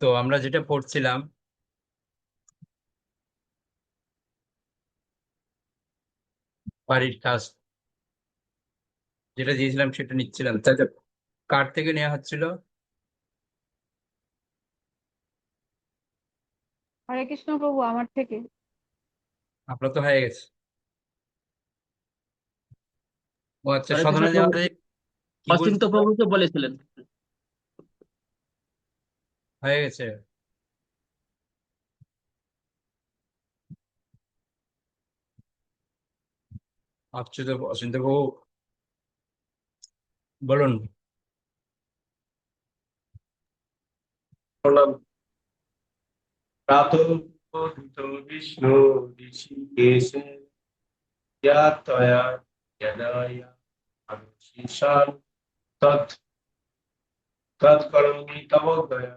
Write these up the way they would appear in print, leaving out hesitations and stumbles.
তো আমরা যেটা পড়ছিলাম, বাড়ির কাজ যেটা দিয়েছিলাম সেটা নিচ্ছিলাম, তাই তো? কার থেকে নেওয়া হচ্ছিল? হরে কৃষ্ণ প্রভু, আমার থেকে। আপনার তো হয়ে গেছে। ও আচ্ছা, হরে কৃষ্ণ সাধনা প্রভু নেওয়াতে কি অচিন্ত বলছিল? প্রভুকে বলেছিলেন। হয়ে গেছে। অচ্যুত অচিন্ত বাবু, বলুন। প্রণাম। প্রাতঃ বিষ্ণু ঋষিকেশে ত্বয়া যদয়া অনুশীলন তৎ তৎকর্মণি তব গয়া।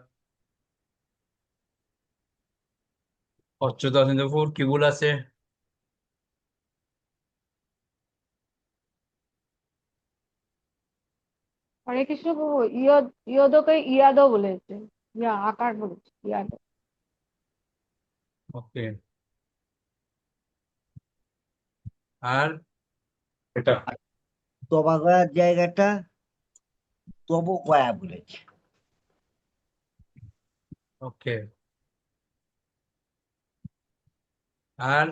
অচ্যুত অচিন্ত বাবুর কি ভুল আছে? হরে কৃষ্ণ প্রভু, ইয়দকে ইয়াদও বলেছে। ইয়া আকার বলেছে, ইয়াদ। ওকে। আর এটা আর তবা গয়ার জায়গাটা তব গয়া বলেছে। ওকে। আর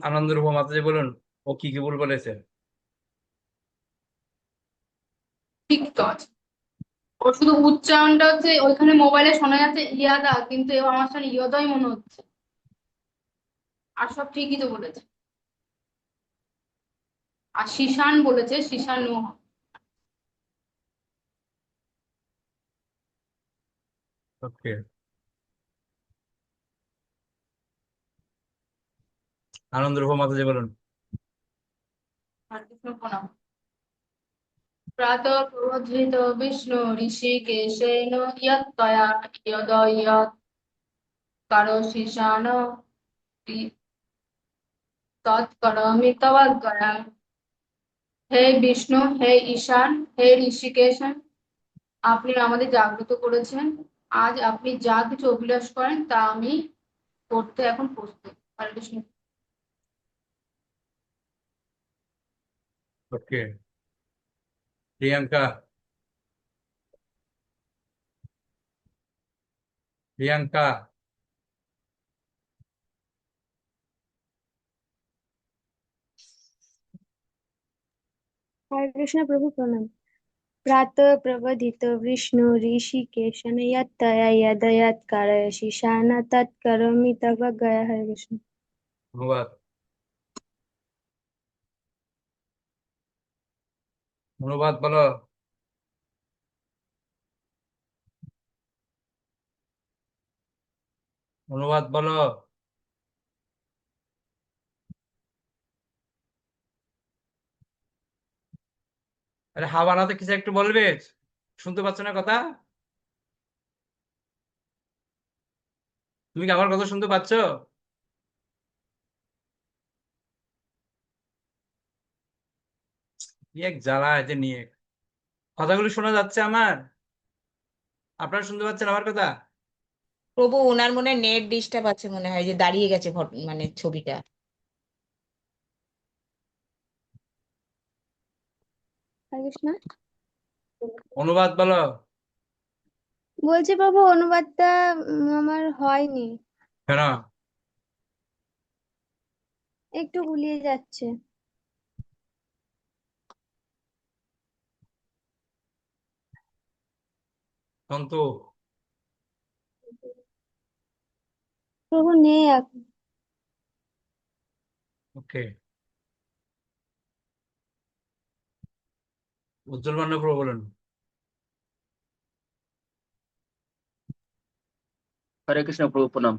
আনন্দ রূপ মাতাজি বলুন, ও কি কি ভুল বলেছে? ঠিক তো আছে। ওর শুধু উচ্চারণটা হচ্ছে, ওইখানে মোবাইলে শোনা যাচ্ছে ইয়াদা, কিন্তু এ আমার সামনে ইয়দাই মনে হচ্ছে। আর সব ঠিকই তো বলেছে। আর শিশান বলেছে, শিশান। ওকে। আনন্দ রূপ মাতাজি বলুন। আর কৃষ্ণ প্রণাম। প্রাতঃ প্রবোধিত বিষ্ণু ঋষিকেশেন ইয়ত্তয়া ইয়দয়ৎ কারো শিশান তৎকরমি তবাজ্ঞয়া। হে বিষ্ণু, হে ঈশান, হে ঋষিকেশন, আপনি আমাদের জাগ্রত করেছেন। আজ আপনি যা কিছু অভিলাষ করেন তা আমি করতে এখন প্রস্তুত। হরে কৃষ্ণ। ওকে। প্রিয়াঙ্কা, প্রিয়াঙ্কা। हरे कृष्ण प्रभु प्रणाम। प्रातः प्रवधितो विष्णु ऋषिकेशन यत्तया यदयत् कारयसि शान तत्करोमि तव गया। हरे कृष्ण। ধন্যবাদ। ধন্যবাদ বলো। ধন্যবাদ বলো। আরে হা বানাতে কিছু একটু বলবে? শুনতে পাচ্ছ না কথা? তুমি কি আমার কথা শুনতে পাচ্ছ? কি এক জ্বালা এতে নিয়ে। কথাগুলো শোনা যাচ্ছে আমার? আপনারা শুনতে পাচ্ছেন আমার কথা? প্রভু, ওনার মনে নেট ডিস্টার্ব আছে, মনে হয় যে দাঁড়িয়ে গেছে মানে ছবিটা। हरे कृष्ण। অনুবাদ বলো। বলছি প্রভু, অনুবাদটা আমার হয়নি, কেন? একটু গুলিয়ে যাচ্ছে। সন্তু। প্রভু নেই এখন। ওকে। উজ্জ্বল মান্য প্রভু বলুন। হরে কৃষ্ণ প্রভু প্রণাম।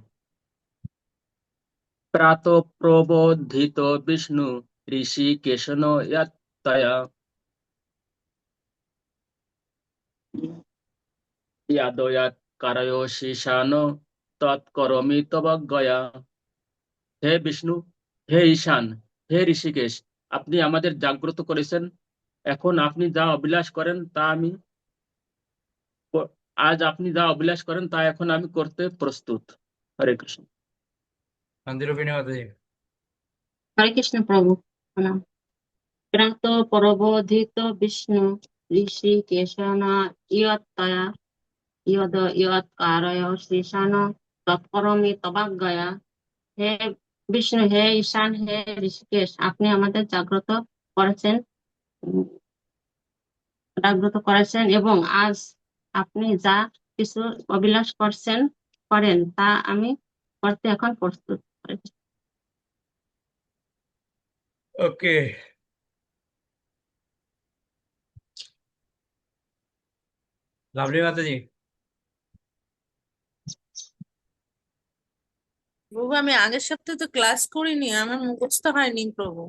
প্রাতঃ প্রবোধিত বিষ্ণু ঋষিকেশন ইয়ত্তয়া ইয়াদয়াৎ কারয়সি শান তৎকরমি তব গয়া। হে বিষ্ণু, হে ঈশান, হে ঋষিকেশ, আপনি আমাদের জাগ্রত করেছেন। এখন আপনি যা অভিলাষ করেন তা আমি ক- আজ আপনি যা অভিলাষ করেন তা এখন আমি করতে প্রস্তুত। হরে কৃষ্ণ। শান্তিরূপিণী মাতাজি। হরে কৃষ্ণ প্রভু, প্রণাম। প্রাত পরবোধিত বিষ্ণু ঋষিকেশনা ইয়ত্তয়া ইয়দ ইয়ৎকারয় শ্রীশান তৎকরমি তবাজ্ঞয়া। হে বিষ্ণু, হে ঈশান, হে ঋষিকেশ, আপনি আমাদের করেছেন উম, জাগ্রত করেছেন এবং আজ আপনি যা কিছু অভিলাষ করেন তা আমি করতে এখন প্রস্তুত। ওকে, লাভলি মাতাজি। প্রভু, আমি আগের সপ্তাহে তো ক্লাস করিনি, আমার মুখস্থ হয়নি প্রভু।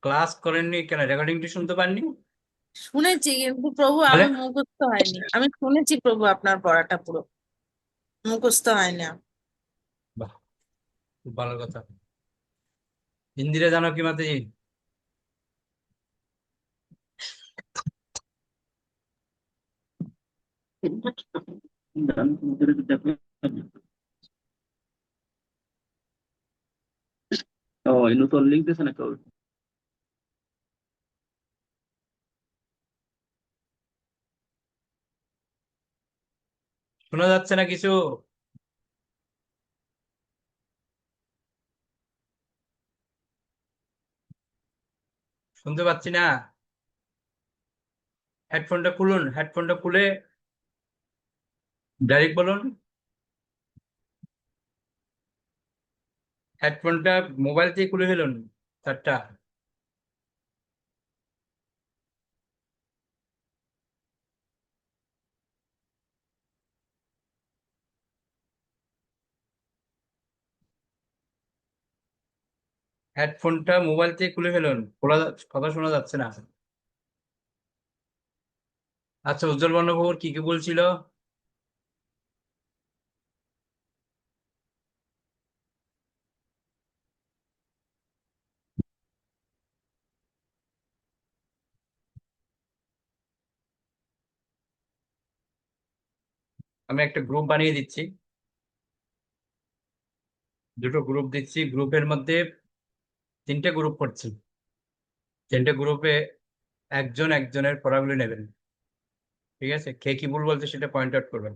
ক্লাস করেননি কেন? রেকর্ডিংটি শুনতে পাননি? শুনেছি কিন্তু প্রভু তাহলে আমার মুখস্থ হয়নি। আমি শুনেছি প্রভু আপনার পড়াটা পুরো, মুখস্থ হয়নি আমার। বাহ, খুব ভালো কথা। হিন্দিরে জানো কি মাতাজি? ও, নতুন লিঙ্ক দিয়েছে না কেউ? শোনা যাচ্ছে না কিছু? শুনতে পাচ্ছি না। হেডফোনটা খুলুন, হেডফোনটা খুলে ডাইরেক্ট বলুন। হেডফোনটা মোবাইল থেকে খুলে ফেলুন তারটা। হেডফোনটা মোবাইল থেকে খুলে ফেলুন, কথা শোনা যাচ্ছে না। আচ্ছা, উজ্জ্বল বর্ণভবর কি কি বলছিল? আমি একটা গ্রুপ বানিয়ে দিচ্ছি, দুটো গ্রুপ দিচ্ছি, গ্রুপের মধ্যে তিনটে গ্রুপ করছি। তিনটে গ্রুপে একজন একজনের পড়াগুলি নেবেন, ঠিক আছে? কে কি ভুল বলছে সেটা পয়েন্ট আউট করবেন।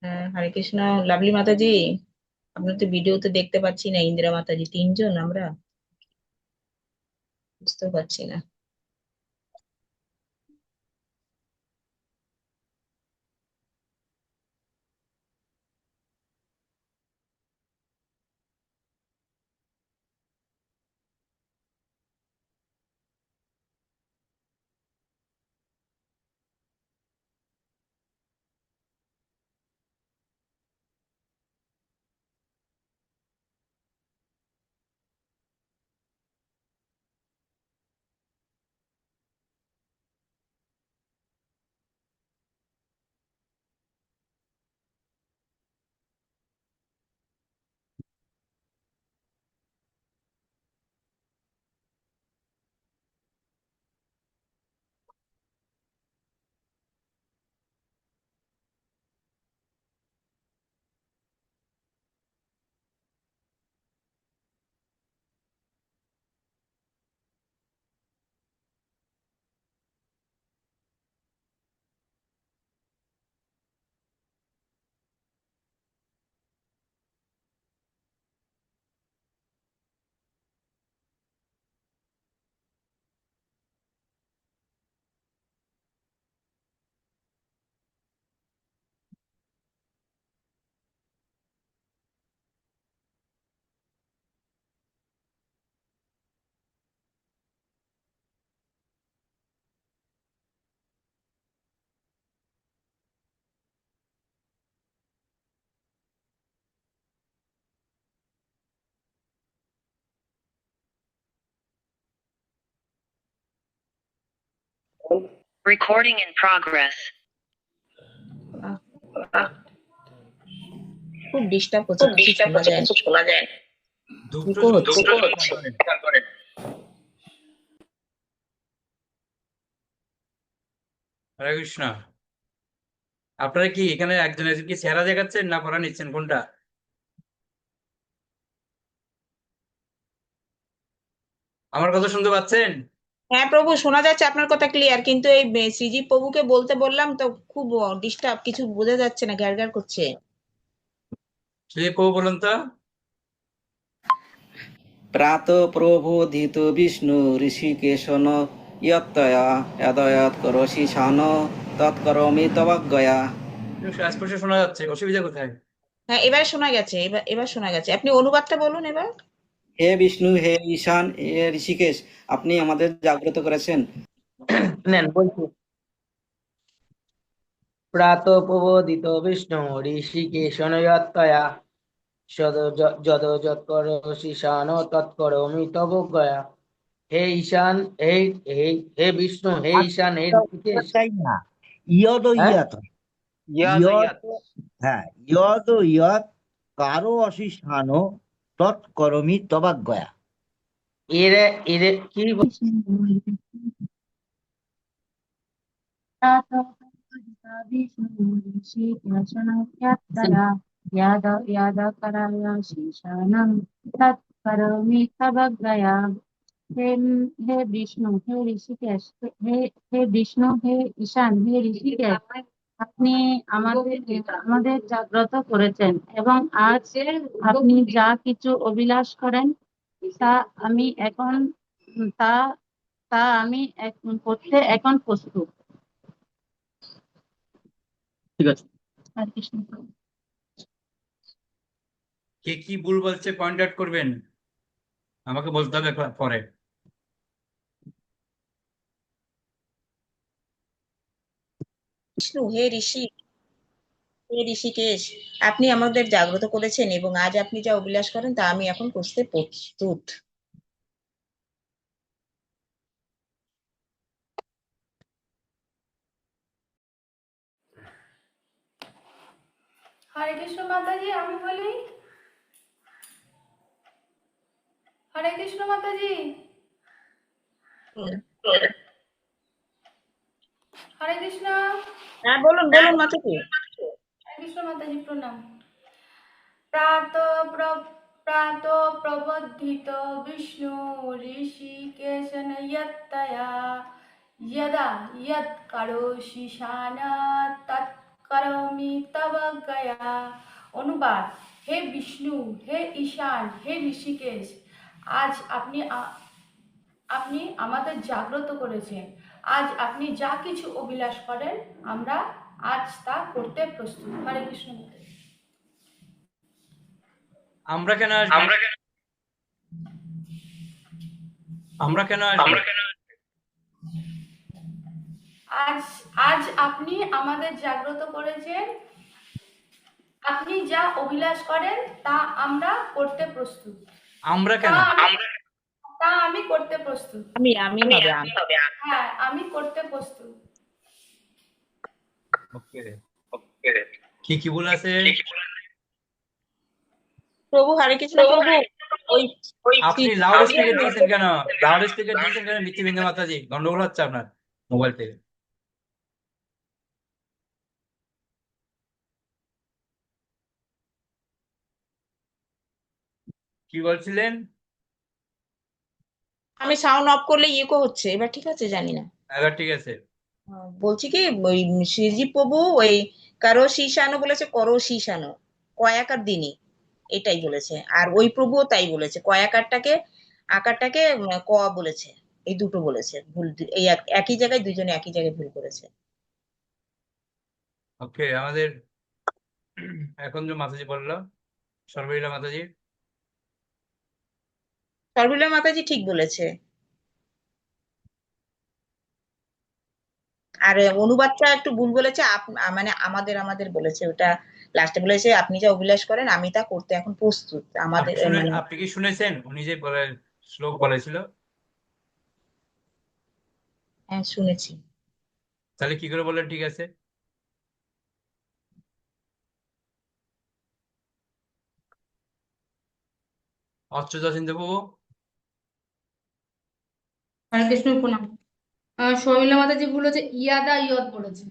হ্যাঁ, হরে কৃষ্ণ। লাভলি মাতাজি, আপনার তো ভিডিওতে দেখতে পাচ্ছি না। ইন্দিরা মাতাজি, তিনজন আমরা, বুঝতে পারছি না। Recording in progress. খুব ডিস্টার্ব হচ্ছে, কিছু শোনা যায় না, দুটো ইকো হচ্ছে। খেয়াল করেন। হরে কৃষ্ণ। আপনারা কি এখানে একজন কি চেহারা দেখাচ্ছেন না পড়া নিচ্ছেন, কোনটা? আমার কথা শুনতে পাচ্ছেন? হ্যাঁ প্রভু, শোনা যাচ্ছে আপনার কথা ক্লিয়ার, কিন্তু এই শ্রীজীব প্রভুকে বলতে বললাম তো খুব ডিস্টার্ব, কিছু বোঝা যাচ্ছে না, গ্যারগ্যার করছে। সেই প্রভু বলুন তো। प्रातः प्रबोधितो विष्णु ऋषिकेशन यत्तया यदयत् करोषि शान तत्करोमि तवज्ञया। শ্বাস শোনা যাচ্ছে, অসুবিধা কোথায়? হ্যাঁ এবার শোনা গেছে, এবার শোনা গেছে। আপনি অনুবাদটা বলুন এবার। হে বিষ্ণু, হে ঈশান, হে ঋষিকেশ, আপনি আমাদের জাগ্রত করেছেন। নেন বলছি। প্রাতঃ প্রবোদিত বিষ্ণু ঋষিকেশন যত্তয়া যৎকরোষি শান তৎকরোমি তবজ্ঞয়া। হে ঈশান, হে বিষ্ণু, হে ঈশান, হে ঋষিকেশ। তাই না, ইয়দ ও হ্যাঁ? ইয়াত, ইয়দ, হ্যাঁ, ইয়দ ও ইয়াত কারো অশিষানো তৎকরমি তবাজ্ঞয়া। এরে এরে কি হে বিষ্ণু, হে ঋষিকেশ, হে বিষ্ণু, হে ঈশান, হে ঋষিকেশ, আপনি আমাদের জাগ্রত করেছেন এবং আজ আপনি যা কিছু অভিলাষ করেন তা আমি এখন তা তা আমি করতে এখন প্রস্তুত। ঠিক আছে। হরে কৃষ্ণ। কে কি ভুল বলছে পয়েন্ট আউট করবেন, আমাকে বলতে হবে পরে। বিষ্ণু, হে ঋষিকেশ, আপনি আমাদের জাগ্রত করেছেন এবং আজ আপনি যা অভিলাষ করেন তা আমি এখন করতে প্রস্তুত। হরে কৃষ্ণ মাতাজি, আমি বলি। হরে কৃষ্ণ মাতাজি। হরে কৃষ্ণ। হ্যাঁ বলুন বলুন মাতাজি। হরে কৃষ্ণ মাতাজি, প্রণাম। প্রাতঃ প্রবুদ্ধিত বিষ্ণু ঋষিকেশন যত্তয়া यदा यत् करोषि शाना तत्करोमि तवज्ञया। অনুবাদ: হে বিষ্ণু, হে ঈশান, হে ঋষিকেশ, আজ আপনি আমাদের জাগ্রত করেছেন। আজ আপনি যা কিছু অভিলাষ করেন আমরা আজ তা করতে প্রস্তুত। হরে কৃষ্ণ। আমরা কেন আসবো? আমরা কেন আসবো? আজ আপনি আমাদের জাগ্রত করেছেন, আপনি যা অভিলাষ করেন তা আমরা করতে প্রস্তুত। আমরা কেন? তা আমি করতে প্রস্তুত। হ্যাঁ, আমি করতে প্রস্তুত। ওকে, কি কি ভুল আছে? প্রভু হরে কৃষ্ণ। প্রভু আপনি লাউড স্পিকার দিয়েছেন কেন? লাউড স্পিকার দিয়েছেন কেন? মিত্তিবিন্দু মাতাজি, গন্ডগোল হচ্ছে আপনার মোবাইল থেকে। কি বলছিলেন? আমি সাউন্ড অফ করলে ইকো হচ্ছে, এবার ঠিক আছে? জানি না। এবার ঠিক আছে। বলছি কি, ওই শ্রীজীব প্রভু ওই কারো শীর্ষানো বলেছে, করো শীর্ষানো, কয়াকার দিনই এটাই বলেছে। আর ওই প্রভুও তাই বলেছে, কয়াকারটাকে আকারটাকে ক বলেছে, এই দুটো বলেছে ভুল। এই একই জায়গায় দুইজনে একই জায়গায় ভুল করেছে। ওকে, আমাদের এখন যে মাতাজি বললো, সর্বলীলা মাতাজি, সর্বলীলা মাতাজি ঠিক বলেছে। আর অনুবাদটা একটু ভুল বলেছে, মানে আমাদের বলেছে, ওটা লাস্টে বলেছে আপনি যা অভিলাষ করেন আমি তা করতে এখন প্রস্তুত। আমাদের মানে আপনি কি শুনেছেন উনি যে শ্লোক বলেছিল? হ্যাঁ শুনেছি। তাহলে কি করে বললেন ঠিক আছে? অচ্যুত সিন্ধু বাবু, হরে কৃষ্ণ প্রণাম। শর্মিলা মাতাজি ভুল হচ্ছে, ইয়াদা ইয়দ বলেছে,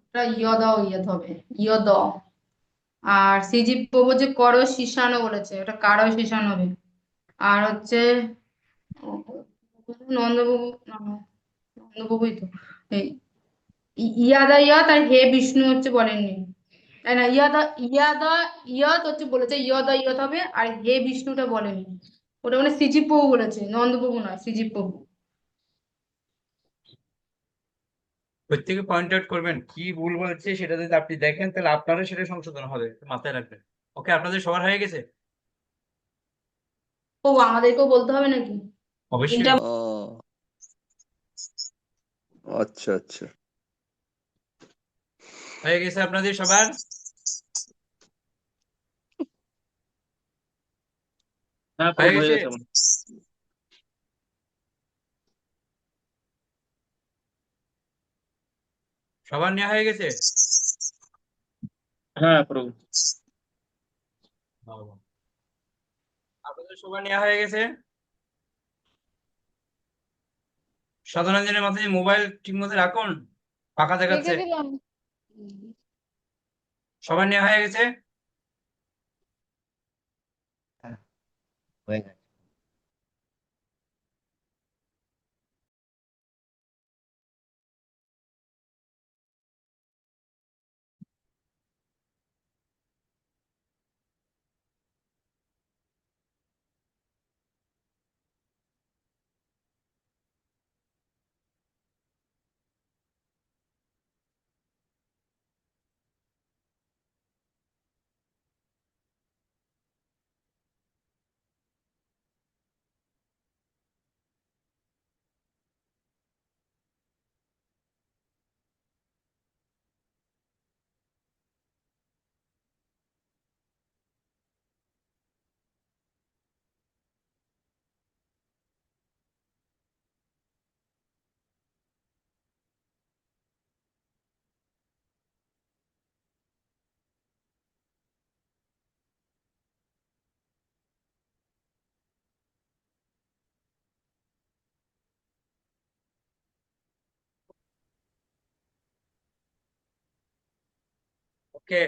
ওটা ইয়দা ও ইয়দ হবে, ইয়দ। আর সিজি প্রভু যে করো শিশানো বলেছে, ওটা কারো শিশান হবে। আর হচ্ছে নন্দবাবু, না, নন্দবাবুই তো এই ইয়াদা ইয়াদ আর হে বিষ্ণু হচ্ছে বলেননি। তাই না, ইয়াদা ইয়াদা ইয়দ হচ্ছে বলেছে, ইয়দা ইয়দ হবে, আর হে বিষ্ণুটা বলেনি। ওটা মানে সিজি প্রভু বলেছে, নন্দবাবু নয়, সিজি প্রভু। প্রত্যেকে পয়েন্ট আউট করবেন কি ভুল বলছে, সেটা যদি আপনি দেখেন তাহলে আপনারও সেটা সংশোধন হবে, মাথায় রাখবেন। ওকে, আপনাদের সবার হয়ে গেছে? ও, আমাদেরকেও বলতে হবে নাকি? অবশ্যই তিনটা ও আচ্ছা আচ্ছা। হয়ে গেছে আপনাদের সবার? হ্যাঁ হয়ে প্রভু, হয়ে গেছে? গেছে আমার। সবার নেওয়া হয়ে গেছে? হ্যাঁ প্রভু। আপনাদের সবার নেওয়া হয়ে গেছে? সাধারণ মাথায় মোবাইল ঠিক মতো রাখুন, ফাঁকা দেখাচ্ছে। রেখেছিলাম। সবার নেওয়া হয়ে গেছে? হয়ে গেছে। ওকে,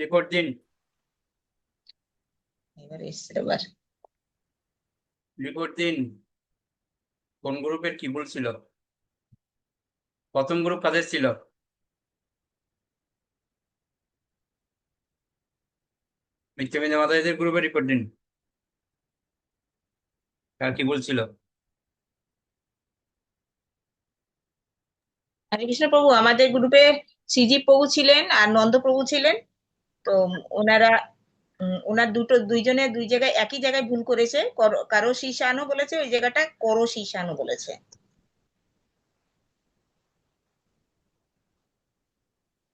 রিপোর্ট দিন। এবার এসছে এবার। রিপোর্ট দিন, কোন গ্রুপের কি ভুল ছিল? প্রথম গ্রুপ কাদের ছিল? মিথ্যামিথ্যা মাতাদের গ্রুপে রিপোর্ট দিন, কার কি ভুল ছিল? হরে কৃষ্ণ প্রভু, আমাদের গ্রুপে সিজি প্রভু ছিলেন আর নন্দ প্রভু ছিলেন। তো ওনারা ওনার দুইজনে দুই জায়গায় একই জায়গায় ভুল করেছে। কারো শীর্ষানো বলেছে, ওই জায়গাটা করো শীর্ষানো বলেছে।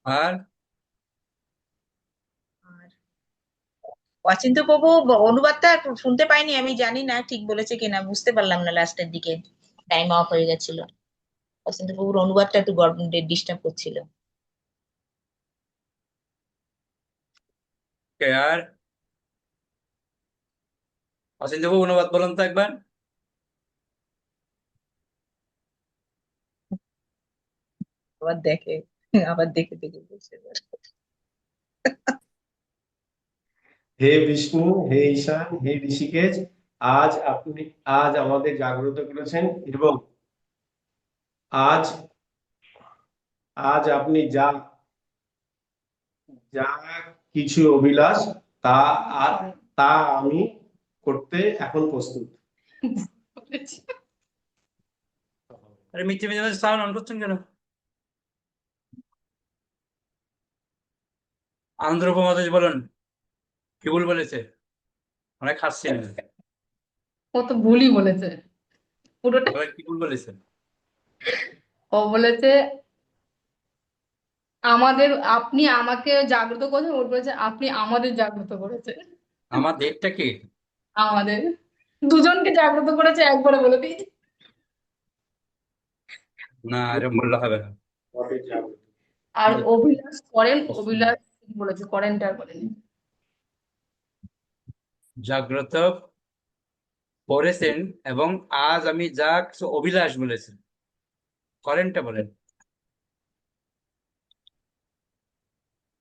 আর আর অচিন্ত প্রভু অনুবাদটা শুনতে পাইনি, আমি জানি না ঠিক বলেছে কিনা, বুঝতে পারলাম না লাস্টের দিকে, টাইম অফ হয়ে গেছিল। অচিন্ত প্রভুর অনুবাদটা একটু ডিস্টার্ব করছিল। কে আর অচিন্ত বাবু অনুবাদ বলুন তো একবার। আবার দেখে, আবার দেখে দেখে বলছে এবার। হে বিষ্ণু, হে ঈশান, হে ঋষিকেশ, আজ আমাদের জাগ্রত করেছেন, এবং আজ আজ আপনি যা যা কিছু অভিলাষ তা তা আমি করতে এখন প্রস্তুত। আরে মিথ্যামিথ্যা সাউন্ড অন করছেন কেন? আন্ধ্রপ্রদেশ মাতাজি বলুন, কি ভুল বলেছে? অনেক হাসছেন। ও তো ভুলই বলেছে পুরোটা। কি ভুল বলেছেন? ও বলেছে আমাদের, আপনি আমাকে জাগ্রত করেছেন, ওর বলেছে আপনি আমাদের জাগ্রত করেছেন। আমার ডেটটা কি? আমাদের দুজনকে জাগ্রত করেছে একবারে বলে দিয়েছে। না, এরকম বললে হবে না। আর অভিলাষ করেন, অভিলাষ বলেছে, করেনটা বলেনি। জাগ্রত পড়েছেন এবং আজ আমি যা কিছু অভিলাষ বলেছেন, করেনটা বলেন।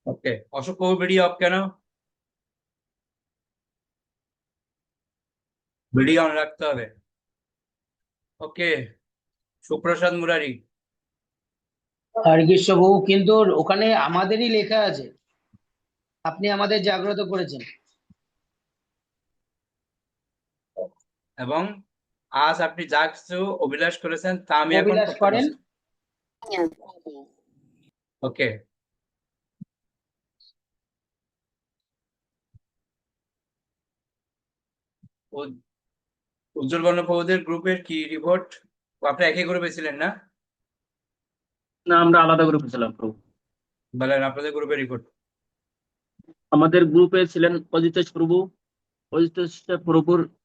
ওকে, অশোক বাবু ভিডিও অফ কেন? ভিডিও অন রাখতে হবে। ওকে, সুপ্রসাদ মুরারি। হরে কৃষ্ণ প্রভু, কিন্তু ওখানে আমাদেরই লেখা আছে আপনি আমাদের জাগ্রত করেছেন। এবং আজ আপনি যা কিছু অভিলাষ করেছেন তা আমি এখন অভিলাষ করতে করেন। পারছি। ওকে, উজ্জ্বল বর্ণ প্রভুদের গ্রুপের কি রিপোর্ট? আপনি একই গ্রুপে ছিলেন না? না, আমরা আলাদা গ্রুপে ছিলাম প্রভু। বলেন আপনাদের গ্রুপের রিপোর্ট। আমাদের গ্রুপে ছিলেন অজিতেশ প্রভু। অজিতেশ প্রভুর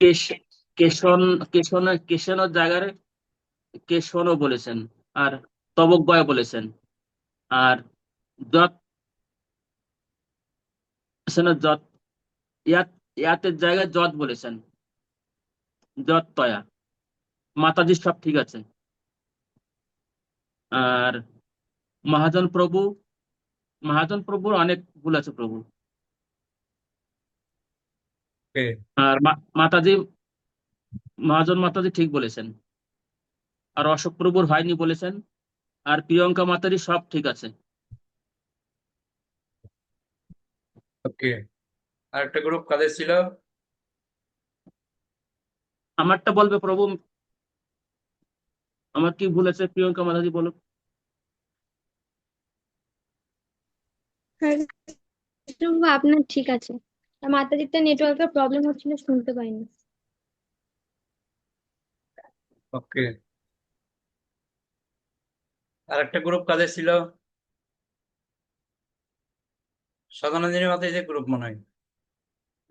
কেশ- কেশন কেশন কেশনের জায়গায় কেশনও বলেছেন, আর তবকগয়া বলেছেন, আর যত যত ইয়াতের জায়গায় যত বলেছেন, যত তয়া। মাতাজি সব ঠিক আছে। আর মহাজন প্রভুর অনেক ভুল আছে প্রভু। ওকে, আর মাতাজি ঠিক বলেছেন, আর অশোক প্রভুর হয়নি বলেছেন, আর প্রিয়ঙ্কা মাতারি সব ঠিক আছে। ওকে, আর একটা গ্রুপ কাদের ছিল? আমারটা বলবে প্রভু, আমার কি ভুল আছে প্রিয়ঙ্কা মাতাজি বলো। হরে কৃষ্ণ প্রভু, আপনার ঠিক আছে। আর মাতাজিতে নেটওয়ার্কের প্রবলেম হচ্ছিল, শুনতে পাইনি। ওকে, আর একটা গ্রুপ কাদের ছিল? সদানন্দিনী মাতাজিদের গ্রুপ মনে হয়,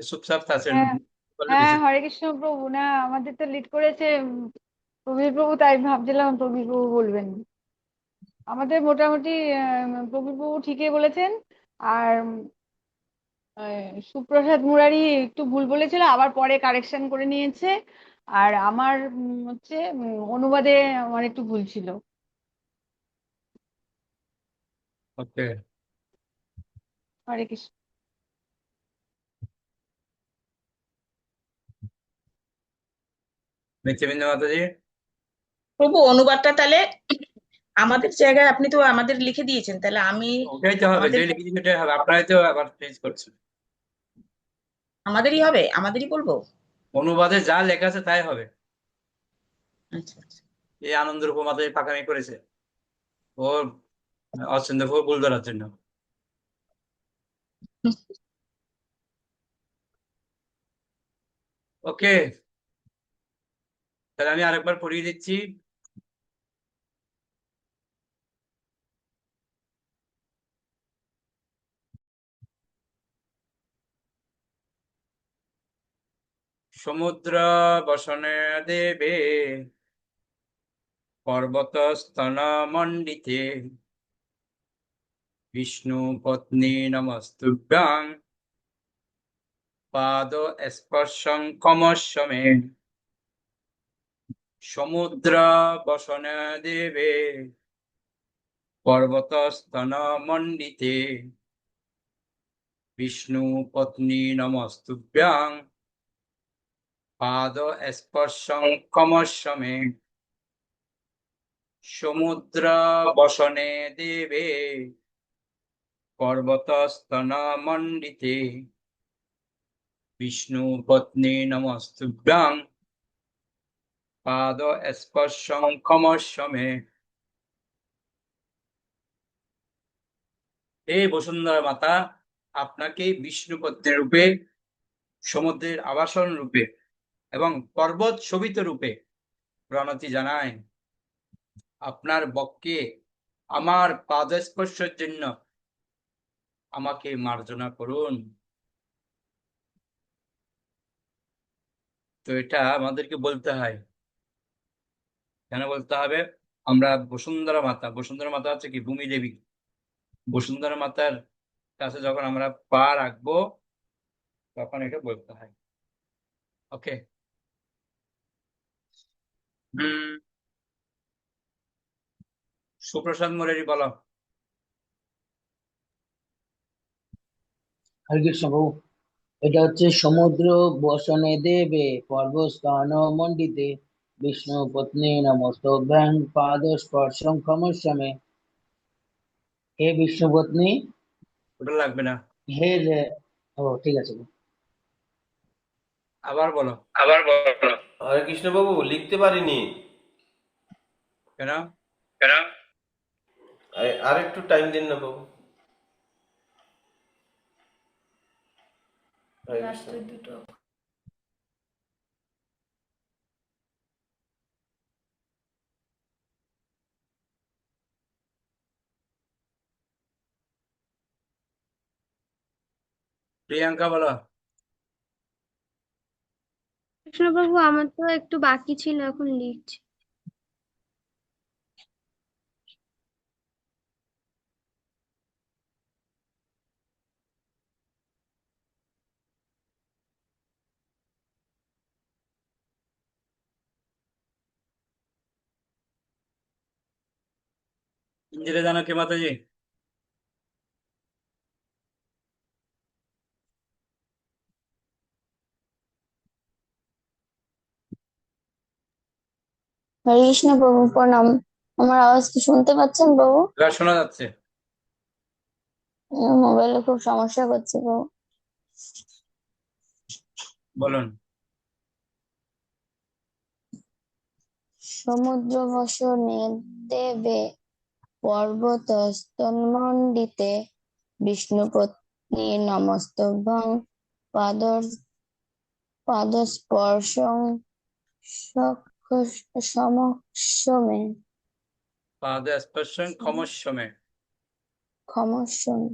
চুপচাপ আছেন। হ্যাঁ বলে হ্যাঁ, দিছে। হরে কৃষ্ণ প্রভু। না, আমাদের তো লিড করেছে প্রবীর প্রভু, তাই ভাবছিলাম প্রবীর প্রভু বলবেন। আমাদের মোটামুটি প্রবীর প্রভু ঠিকই বলেছেন। আর সুপ্রসাদ মুরারি একটু ভুল বলেছিল, আবার পরে কারেকশন করে নিয়েছে। আর আমার হচ্ছে অনুবাদে আমার একটু ভুল ছিল। ওকে, হরে কৃষ্ণ। নিত্যবিন্দু মাতাজি। প্রভু অনুবাদটা তাহলে আমাদের জায়গায় আপনি তো আমাদের লিখে দিয়েছেন, তাহলে আমি ওটাই তো হবে, আমাদের যে লিখে দিবেন ওটাই হবে। আপনারাই তো আবার চেঞ্জ করছেন। আমাদেরই হবে, আমাদেরই বলবো। অনুবাদে যা লেখা আছে তাই হবে। আচ্ছা আচ্ছা। এই আনন্দ রূপ মাতাজি পাকামি করেছে ওর অচিন্ত্য ভুল ধরার জন্য। ওকে, তাহলে আমি আরেকবার পড়িয়ে দিচ্ছি। সমুদ্র বসনে দেবে পর্বত স্তন মণ্ডিতে বিষ্ণু পত্নী নমস্তুভ্যাং পাদ স্পর্শং কমস্যমে। সমুদ্র বসনে দেবে পর্বত স্তন মণ্ডিতে বিষ্ণু পত্নী নমস্তুভ্যাং পাদ স্পর্শং কমস্যমে। সমুদ্র বসনে দেবে পর্বত স্তন মণ্ডিতে বিষ্ণু পত্নী নমস্তুভ্যাং পাদ স্পর্শং কমস্যমে। হে বসুন্ধরা মাতা, আপনাকে বিষ্ণু পত্নী রূপে, সমুদ্রের আবাসন রূপে এবং পর্বত শোভিত রূপে প্রণতি জানায়। আপনার বক্ষে আমার পাদস্পর্শের জন্য আমাকে মার্জনা করুন। তো এটা আমাদেরকে বলতে হয়। কেন বলতে হবে? আমরা বসুন্ধরা মাতা হচ্ছে কি ভূমি দেবী। বসুন্ধরা মাতার কাছে যখন আমরা পা রাখবো তখন এটা বলতে হয়। ওকে। সুপ্রসাদ মোরেরি বলো। হরে কৃষ্ণ প্রভু, এটা হচ্ছে সমুদ্র বসনে দেবে পর্বস্থান মণ্ডিতে বিষ্ণু পত্নী নমস্তভ্যাং পাদ স্পর্শং ক্ষমস্যামে। হে বিষ্ণু পত্নী, ওটা লাগবে না, ও ঠিক আছে। আবার বলো। হরে কৃষ্ণ বাবু, লিখতে পারিনি। কেন? আর একটু টাইম দিন না বাবু। হরে কৃষ্ণ। লাস্টের দুটো প্রিয়াঙ্কা বলো। কৃষ্ণপ্রভু, আমার তো একটু বাকি ছিল, এখন লিখছি। ইন্দিরা জানকী মাতাজি। হরে কৃষ্ণ প্রভু, প্রণাম। আমার আওয়াজ কি শুনতে পাচ্ছেন প্রভু? এবার শোনা যাচ্ছে। মোবাইলে খুব সমস্যা করছে প্রভু। বলুন। সমুদ্র বসনে দেবে পর্বত স্তন্মণ্ডিতে বিষ্ণুপত্নী নমস্তভ্যাং পাদস্পর্শং সমস্যমে। পাদ স্পর্শং ক্ষমস্যমে। ক্ষমস্যমে।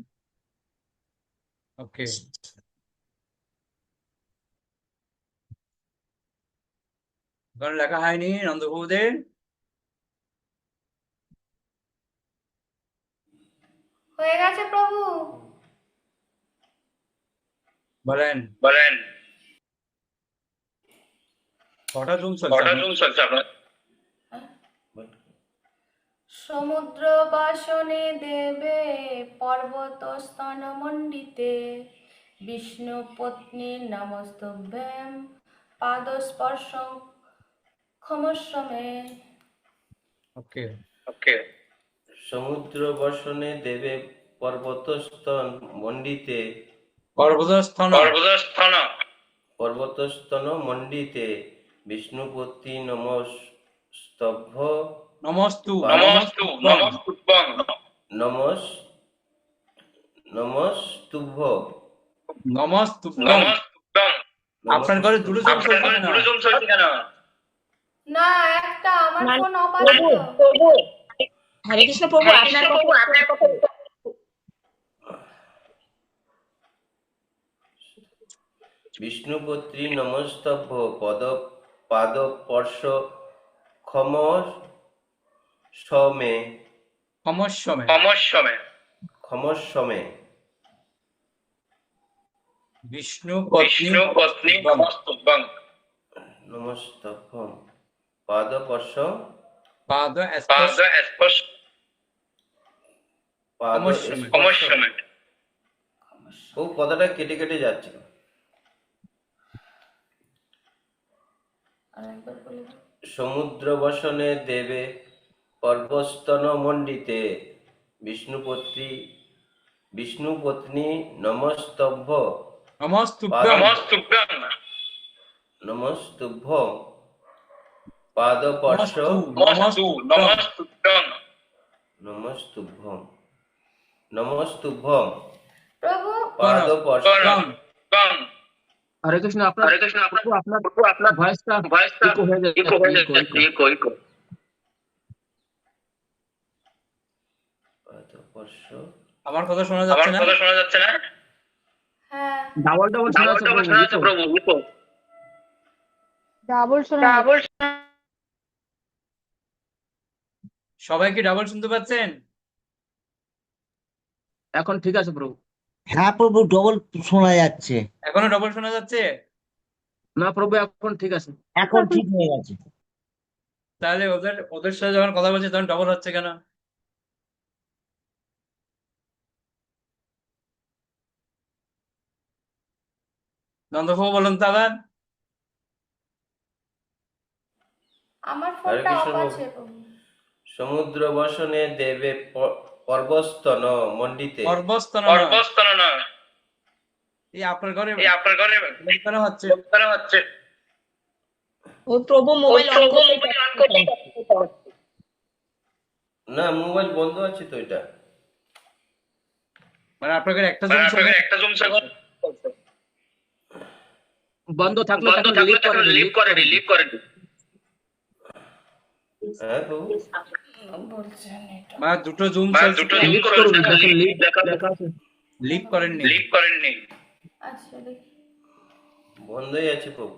ওকে। ওখানে লেখা হয়নি নন্দপ্রভুদের? হয়ে গেছে প্রভু। বলেন। কটা জুম চলছে আপনার? সমুদ্র বাসনে দেবে পর্বত স্তন মণ্ডিতে বিষ্ণু পত্নী নমস্তভ্যাং পাদস্পর্শং ক্ষমস্যমে। ওকে। সমুদ্র বসনে দেবে পর্বতস্তন মণ্ডিতে বিষ্ণুপতি নমস্তুভ্যং। আপনার ঘরে দুটো জুম চলছে কেন? না, একটা আমার ফোন অফ আছে তো। হরে কৃষ্ণ প্রভু, আপনার কথা বিষ্ণুপত্রী নমস্তভ্য পাদস্পর্শ ক্ষমস্যমে। বিষ্ণুপত্নী নমস্তভ্যং পাদস্পর্শ ক্ষমস্যমে। ও কথাটা কেটে কেটে যাচ্ছে। সমুদ্র বসনে দেবে পর্বস্তন মণ্ডিতে বিষ্ণুপত্নী নমস্তুভ্যং পাদস্পর্শ নমস্তুভ্যং প্রভু পাদস্পর্শ। হরে কৃষ্ণ, আপনার ভয়েসটা ইকো হয়ে যাচ্ছে, ইকো। পাদস্পর্শ। আমার কথা শোনা যাচ্ছে না? হ্যাঁ, ডাবল শোনা যাচ্ছে প্রভু, ইকো। ডাবল শোনা যাচ্ছে। সবাই কি ডাবল শুনতে পাচ্ছেন? এখন ঠিক আছে প্রভু। হ্যাঁ প্রভু, ডবল শোনা যাচ্ছে। এখনো ডাবল শোনা যাচ্ছে? না প্রভু, এখন ঠিক আছে। এখন ঠিক হয়ে গেছে। তাহলে ওদের ওদের সাথে যখন কথা বলছি তখন ডাবল হচ্ছে কেন? নন্দপ্রভু বলুন তো আবার। আমার হরে ফোনটা কৃষ্ণ অফ প্রভু। আছে প্রভু। সমুদ্র বসনে দেবে পর্বস্তন মণ্ডিতে। পর্বস্তন না, এই আপনার ঘরে কেন হচ্ছে? ওই প্রভু মোবাইল অন করলে না, মোবাইল বন্ধ আছে তো এটা। মানে আপনার ঘরে একটা জুম চলছে? বন্ধ থাকলে তাকে লিভ করেন। হ্যাঁ প্রভু। মানে দুটো জুম চলছে, লিভ করুন, দেখেন লিভ লেখা আছে। লিভ করেননি? আচ্ছা দেখি। বন্ধই আছে প্রভু।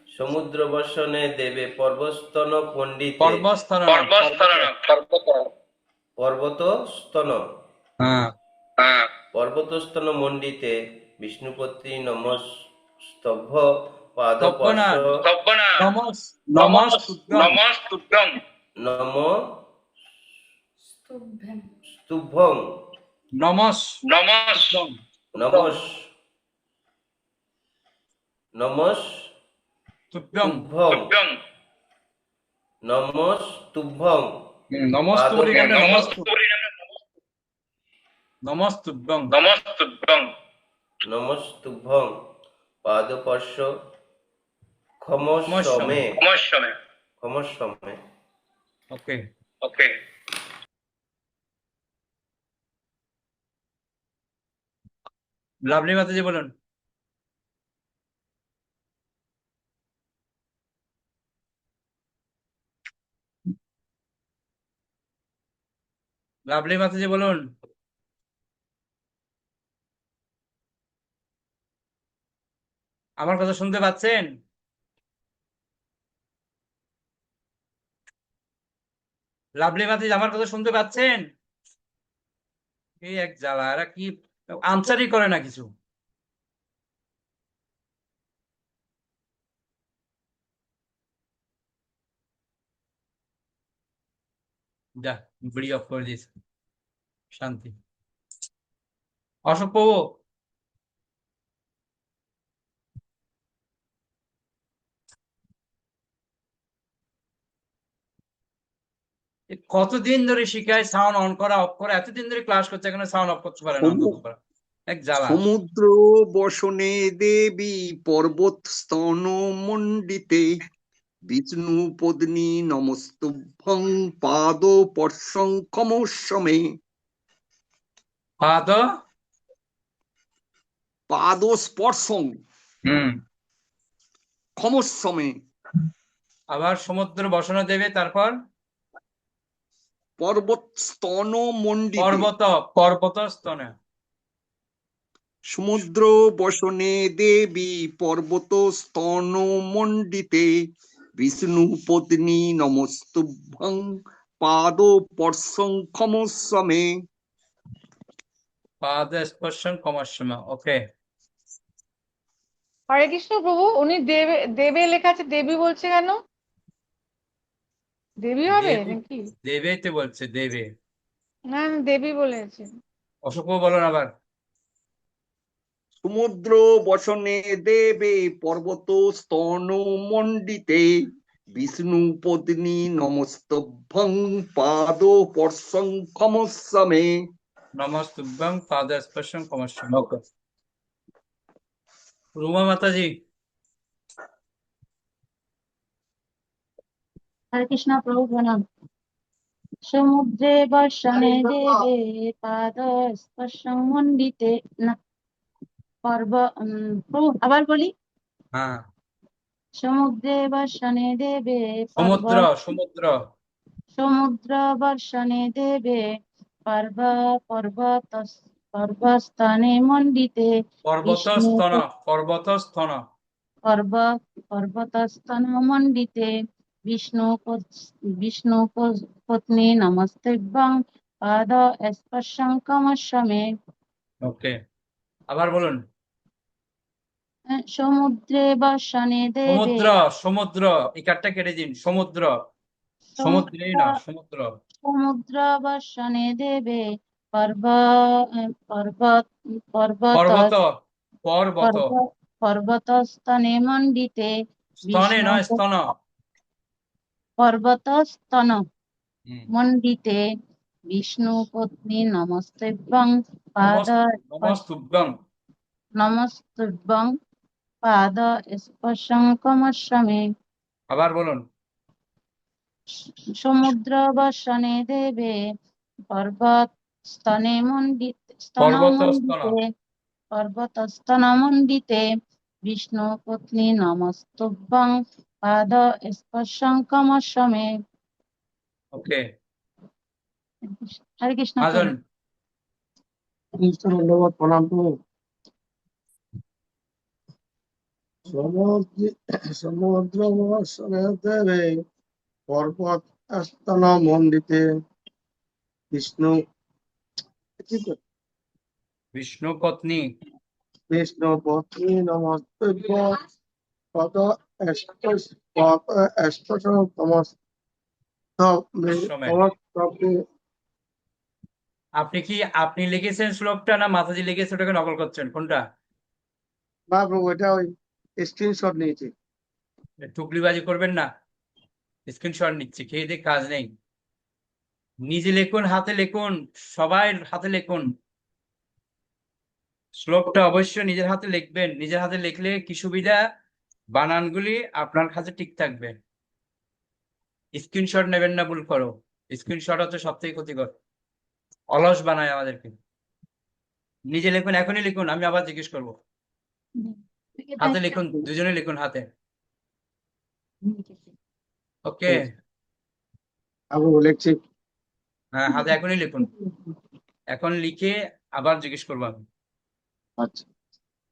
সমুদ্র বর্ষণে দেবে পর্বতস্তন পণ্ডিতে। পর্বস্তন পর্বতস্তন হ্যাঁ, পর্বতস্তন মণ্ডিতে বিষ্ণুপত্নী নমস্তভ্য তব্য না, পাদপর্শ নমস্তুভ্যং নম স্তুভ্যম। স্তুভ্যং নমস্তুভ্যং নমস্তুভ্যং নমস্তুভ্যং নমস্তুভ্যং নমস্তুভ্যং পাদপর্শ ক্ষমস্বমে। ওকে। লাভলি মাতাজি বলুন। লাভলি মাতাজি বলুন। আমার কথা শুনতে পাচ্ছেন? লাভলি মাতাজি আমার কথা শুনতে পাচ্ছেন? এই এক জ্বালা, এরা কি আনসারই করে না কিছু। যা ভিডিও অফ করে দিয়েছে, শান্তি। অশোক প্রভু, কতদিন ধরে শিখায় সাউন্ড অন করা অফ করা, এতদিন ধরে ক্লাস করছে, এখানে সাউন্ড অফ করতে পারে না, অন্তত করা এক জ্বালা। সমুদ্র বসনে দেবী পর্বত স্তন মণ্ডিতে বিষ্ণু পত্নী নমস্তুভ্যং পাদ পর্শং ক্ষমস্বমে। পাদ স্পর্শং ক্ষমস্বমে। আবার সমুদ্র বসনে দেবে, তারপর পর্বত স্তন মণ্ডিতে। পর্বত স্তনে। সমুদ্র বসনে দেবী পর্বত স্তন মণ্ডিতে বিষ্ণু পত্নী নমস্তুভ্যং পাদ পর্শং ক্ষমস্বমে। পাদ স্পর্শন কমস্যমা। ওকে। হরে কৃষ্ণ প্রভু, উনি দেবে দেবে লেখা আছে, দেবী বলছে কেন? দেবী হবে নাকি? দেবেই তো বলছে, দেবে। না না, দেবী বলেছে। অশোক প্রভু বলুন আবার। সমুদ্র বসনে দেবে পর্বত স্তন মণ্ডিতে বিষ্ণু পত্নী নমস্তুভ্যং পাদ পর্শং ক্ষমস্বমে। নমস্তুভ্যং পাদ স্পর্শন কমস্যমা। ওকে। রুমা মাতাজি। হরে কৃষ্ণ প্রভু প্রণাম। সমুদ্রে বর্ষণে দেবে পাদ স্পর্শং মণ্ডিতে না প্রভু আবার বলি। হ্যাঁ, সমুদ্রে বর্ষণে দেবে সমুদ্র বর্ষণে দেবে পর্বতস্থানে মণ্ডিতে পর্বতস্থন। पर्वतस्तनमण्डिते विष्णु पत्नी नमस्तेभ्यं पाद स्पर्शं कमस्मि ওকে, আবার বলুন। সমুদ্রে বর্ষণে দেবে সমুদ্র, সমুদ্র, এই কার্ডটা কেটে দিন। সমুদ্র, সমুদ্রে না, সমুদ্র। সমুদ্র বর্ষণে দেবে পর্বত পর্বত, পর্বত, পর্বতস্তনে মণ্ডিতে স্তনে নয়, স্তন। পর্বতস্তন হুম। মণ্ডিতে বিষ্ণু পত্নী নমস্তেভ্যং পাদ নমস্তুভ্যং। নমস্তুভ্যং পাদ স্পর্শং কমস্মি আবার বলুন। সমুদ্র বর্ষণে দেবে পর্বত স্তনে পর্বত, স্তন। পর্বতস্তনমণ্ডিতে বিষ্ণু পত্নী নমস্তুভ্যং পাদ স্পর্শং কমস্মি ওকে, হরে কৃষ্ণ মাজন। ধন্যবাদ, প্রণাম প্রভু। সমুদ্র বর্ষণে দেবে পর্বত স্তন মণ্ডিতে বিষ্ণু বিষ্ণু পত্নী বিষ্ণু পত্নী নমস্তেভ্য পদ স্পর্শ আপনি কি আপনি লিখেছেন শ্লোকটা না মাতাজি লিখেছে ওটাকে নকল করছেন, কোনটা? না প্রভু, এটা ওই স্ক্রিনশট নিয়েছি। টুকলিবাজি করবেন না, স্ক্রিনশট নিচ্ছি, খেয়ে দিয়ে কাজ নেই। নিজে লিখুন, হাতে লিখুন, সবাই হাতে লিখুন। শ্লোকটা অবশ্যই নিজের হাতে লিখবেন। নিজের হাতে লিখলে কি সুবিধা, বানানগুলি আপনার কাছে ঠিক থাকবে। স্ক্রিনশট নেবেন না, ভুল করো। স্ক্রিনশট হচ্ছে সব থেকে ক্ষতিকর, অলস বানায় আমাদেরকে। নিজে লিখুন, এখনই লিখুন, আমি আবার জিজ্ঞেস করবো। হাতে লিখুন, দুজনে লিখুন হাতে। ওকে, লিখছি। হ্যাঁ, হাতে এখনই লিখুন। এখন লিখে আবার জিজ্ঞেস করবো আমি। আচ্ছা,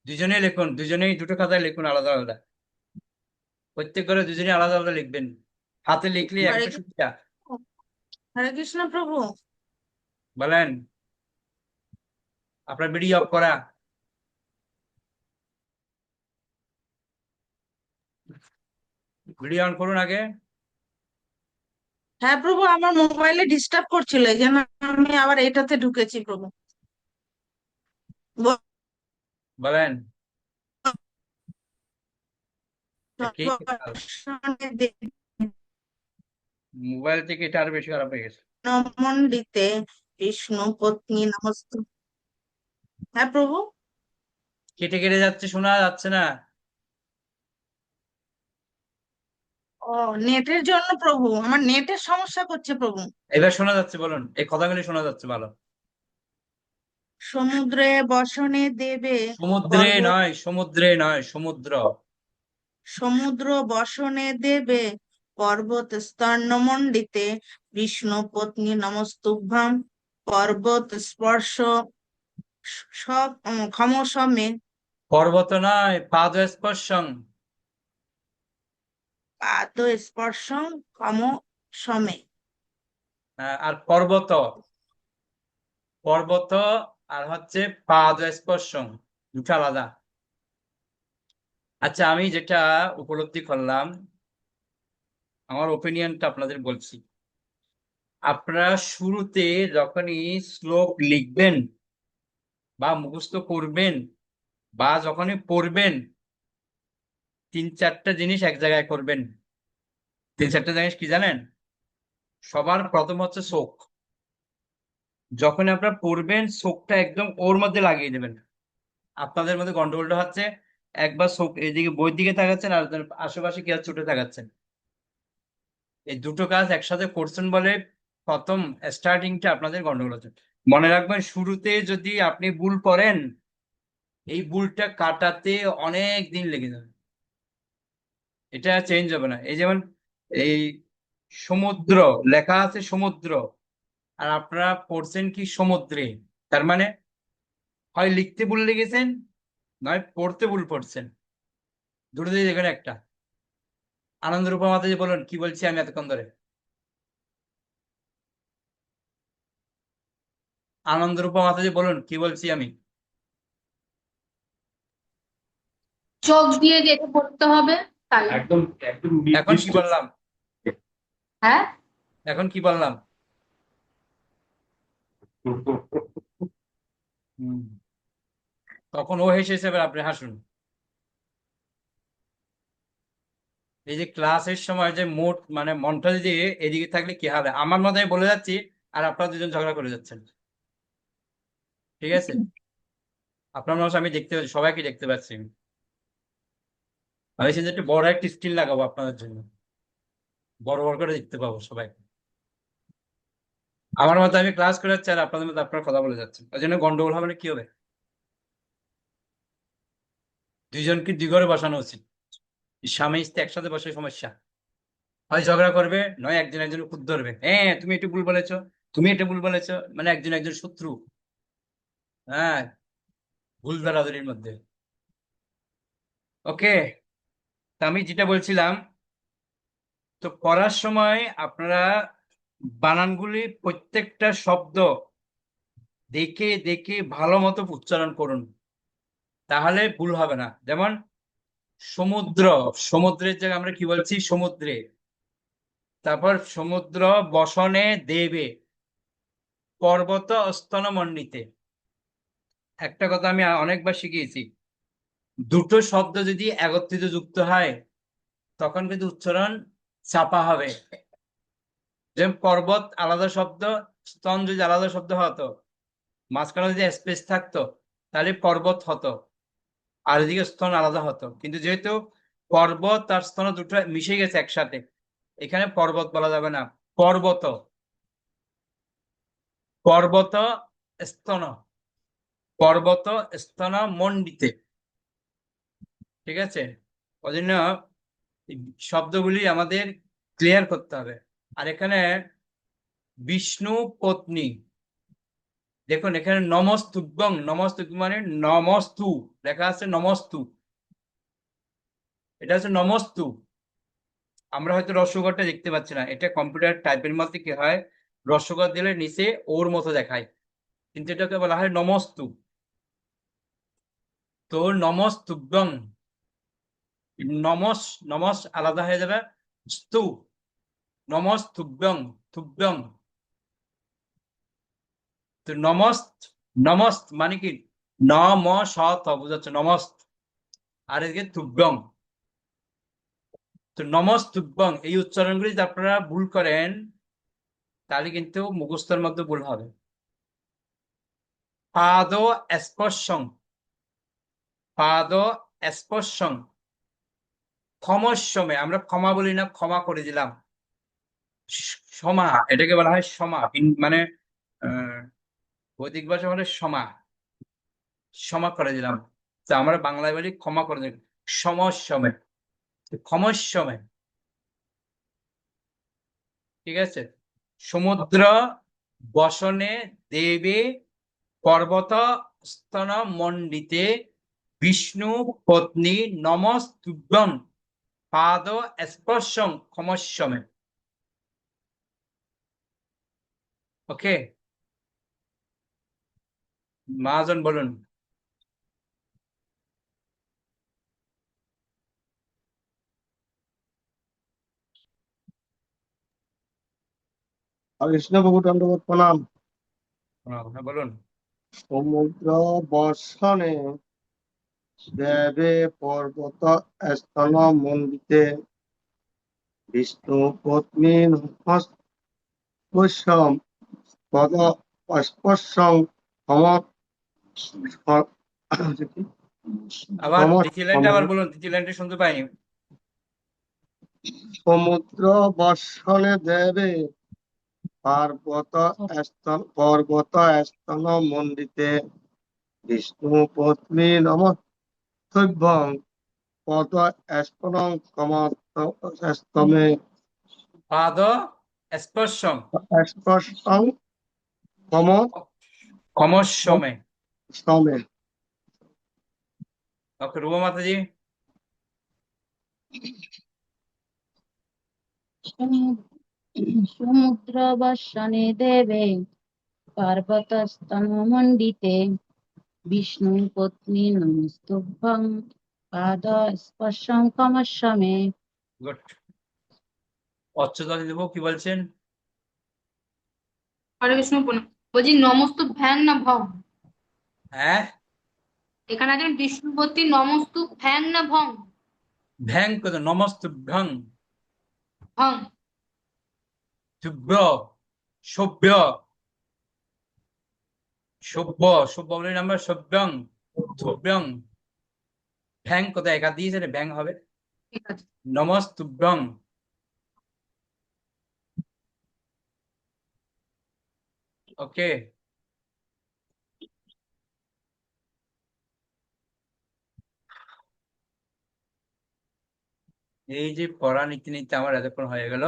দুজনেই লিখুন, দুজনেই দুটো খাতায় লিখুন, আলাদা আলাদা। প্রত্যেক করে দুজনেই আলাদা আলাদা লিখবেন। হাতে লিখলে একটা সুবিধা। হরে কৃষ্ণ প্রভু। বলেন। আপনার ভিডিও অফ করা। ভিডিও অন করুন আগে। হ্যাঁ প্রভু, আমার মোবাইলে ডিস্টার্ব করছিল, এই জন্য আমি আবার এটাতে ঢুকেছি প্রভু। বলেন। কি মোবাইল থেকে এটা আরো বেশি খারাপ হয়ে গেছে। মণ্ডিতে বিষ্ণু পত্নী নমস্তে। হ্যাঁ প্রভু। কেটে কেটে যাচ্ছে, শোনা যাচ্ছে না। ও, নেটের জন্য প্রভু, আমার নেটের সমস্যা করছে প্রভু। এবার শোনা যাচ্ছে, বলুন। এই কথাগুলি শোনা যাচ্ছে ভালো। সমুদ্রে বসনে দেবে সমুদ্রে নয়, সমুদ্রে নয়, সমুদ্র। সমুদ্র বসনে দেবে পর্বত স্তন্যমণ্ডিতে বিষ্ণু পত্নী নমস্তুভ্যং পর্বত স্পর্শ সব ক্ষমসমে। পর্বত নয়, পাদ স্পর্শং। পাদ স্পর্শং ক্ষমসমে। আর পর্বত, পর্বত আর হচ্ছে পাদ স্পর্শং, দুটো আলাদা। আচ্ছা, আমি যেটা উপলব্ধি করলাম, আমার ওপিনিয়নটা আপনাদের বলছি। আপনারা শুরুতে যখনই শ্লোক লিখবেন বা মুখস্থ করবেন বা যখনই পড়বেন, 3-4টা জিনিস এক জায়গায় করবেন। 3-4টা জিনিস কি জানেন? সবার প্রথম হচ্ছে চোখ। যখন আপনারা পড়বেন, চোখটা একদম ওর মধ্যে লাগিয়ে দেবেন। আপনাদের মধ্যে গন্ডগোলটা হচ্ছে, একবার চোখ এদিকে বইয়ের দিকে তাকাচ্ছেন আর আশেপাশে কি আর ছুটে তাকাচ্ছেন। এই দুটো কাজ একসাথে করছেন বলে প্রথম স্টার্টিংটা আপনাদের গন্ডগোল হচ্ছে। মনে রাখবেন, শুরুতে যদি আপনি ভুল করেন, এই ভুলটা কাটাতে অনেক দিন লেগে যাবে, এটা চেঞ্জ হবে না। এই যেমন এই সমুদ্র লেখা আছে, সমুদ্র, আর আপনারা পড়ছেন কি সমুদ্রে। তার মানে হয় লিখতে ভুল লিখেছেন, নয় পড়তে ভুল পড়ছেন। দুটো দিয়ে যেখানে একটা। আনন্দরূপা মাতাজি বলুন কি বলছি আমি এতক্ষণ ধরে। আনন্দরূপা মাতাজি বলুন কি বলছি আমি। চোখ দিয়ে যেটা পড়তে হবে তাই। একদম একদম এখন কি নির্দিষ্ট বললাম? হ্যাঁ, এখন কি বললাম? হুম। তখন ও হেসেছে, এবার আপনি হাসুন। এই যে ক্লাসের সময় যে মোট মানে মনটা যদি এদিকে থাকলে কি হবে, আমার মতে আমি বলে যাচ্ছি আর আপনারা দুজন ঝগড়া করে যাচ্ছেন। ঠিক আছে, আপনার মানুষ আমি দেখতে পাচ্ছি, সবাইকে দেখতে পাচ্ছি। আমি সেটা একটু বড় একটা স্ক্রিন লাগাবো আপনাদের জন্য, বড় বড় করে দেখতে পাবো সবাই। আমার মতে আমি ক্লাস করে যাচ্ছি আর আপনাদের মধ্যে আপনারা কথা বলে যাচ্ছেন, ওই জন্য গন্ডগোল হবে না। কি হবে, দুইজনকে দুই ঘরে বসানো উচিত। স্বামী স্ত্রী একসাথে বসে সমস্যা হয়, ঝগড়া করবে, নয় একজন একজন খুদ ধরবে, হ্যাঁ তুমি একটু ভুল বলেছো, তুমি এটা ভুল বলেছো, মানে একজন একজন শত্রু। হ্যাঁ, ভুল ধরাধরির মধ্যে। ওকে, তা আমি যেটা বলছিলাম, তো পড়ার সময় আপনারা বানানগুলি প্রত্যেকটা শব্দ দেখে দেখে ভালো মতো উচ্চারণ করুন, তাহলে ভুল হবে না। যেমন সমুদ্র, সমুদ্রের জায়গায় আমরা কি বলছি, সমুদ্রে। তারপর সমুদ্র বসনে দেবে, পর্বত স্তনমণ্ডিতে। একটা কথা আমি অনেকবার শিখিয়েছি, দুটো শব্দ যদি একত্রিত যুক্ত হয় তখন কিন্তু উচ্চারণ চাপা হবে। যেমন পর্বত আলাদা শব্দ, স্তন যদি আলাদা শব্দ হতো, মাঝখানে যদি স্পেস থাকতো তাহলে পর্বত হতো, আর এদিকে স্তন আলাদা হতো। কিন্তু যেহেতু পর্বত আর স্তন দুটো মিশে গেছে একসাথে, এখানে পর্বত বলা যাবে না, পর্বত, পর্বত স্তন, পর্বত স্তন মণ্ডিতে। ঠিক আছে, ওই জন্য এই শব্দগুলি আমাদের ক্লিয়ার করতে হবে। আর এখানে বিষ্ণু পত্নী, দেখুন এখানে নমস্তুভ্যং, নমস্তুভ্যং মানে নমস্তু লেখা আছে, নমস্তু, এটা হচ্ছে নমস্তু। আমরা হয়তো রসগোল্লাটা দেখতে পাচ্ছি না, এটা কম্পিউটার টাইপের মধ্যে কি হয়, রসগোল্লা দিলে নিচে ওর মতো দেখায়, কিন্তু এটাকে বলা হয় নমস্তু। তো নমস্তুভ্যং, নমস, নমস আলাদা হয়ে যাবে, স্তু, নমস্তুভ্যং, তুভ্যং। তো নমস্ত, নমস্ত মানে কি নম সত বুঝাচ্ছে নমস্ত, আর এদিকে তুভ্যং। তো নমস্তুভ্যং এই উচ্চারণগুলি যদি আপনারা ভুল করেন তাহলে কিন্তু মুখস্থের মধ্যে ভুল হবে। পাদ স্পর্শং, পাদ স্পর্শং, ক্ষমস্বমে, আমরা ক্ষমা বলি না, ক্ষমা করে দিলাম, সমা, এটাকে বলা হয় সমা। মানে বৈদিক ভাষা মানে সমা, ক্ষমা করে দিলাম। তো আমরা বাংলায় বলি ক্ষমা করে দিলাম, সমস্যমে, ক্ষমস্বমে। ঠিক আছে, সমুদ্র বসনে দেবে, পর্বত স্তন মণ্ডিতে, বিষ্ণু পত্নী নমস্তুভ্যং, পাদ স্পর্শং ক্ষমস্বমে। ওকে, মহাজন বলুন। কৃষ্ণ প্রভু দণ্ডবত প্রণাম। হ্যাঁ বলুন। সমুদ্র বর্ষণে দেবে, পর্বত স্তন মণ্ডিতে, বিষ্ণু পত্নী নমস্পর্শম, পদ স্পর্শং আবার দ্বিতীয় লাইনটা আবার বলুন, দ্বিতীয় লাইনটা শুনতে পাইনি। সমুদ্র বর্ষণে দেবে, পর্বত স্তন মণ্ডিতে, বিষ্ণু পত্নী নমস্তুভ্যং, পদ স্পর্শং কমস্তমে, পাদ স্পর্শং স্পর্শং ক্ষমস্বমে। স্তমে। ওকে, রুমা মাতাজি। সমুদ্রবর্ষণে দেবে পার্বতস্তনমণ্ডিতে বিষ্ণু পত্নী নমস্তুভ্যং পাদ স্পর্শং কমস্যমে। গুড। অচ্যুতাদি দেব কি বলছেন? হরে কৃষ্ণ প্রণাম। বলছি নমস্তু ভ্যাং না ভং? হ্যাঁ, এখানে আছে বিষ্ণুপতি নমস্তু ভ্যাং না ভং? ভ্যাং কত? নমস্তুভ্যং। ভং। শুভ্র, সভ্য, সভ্য, সভ্য বলে নাম্বার সভ্যং, সভ্যং। ভ্যাং কত? একা দিয়েছে রে, ভ্যাং হবে। ঠিক আছে। নমস্তুভ্যং। ওকে। এই যে পড়া নিতে নিতে আমার এতক্ষণ হয়ে গেল,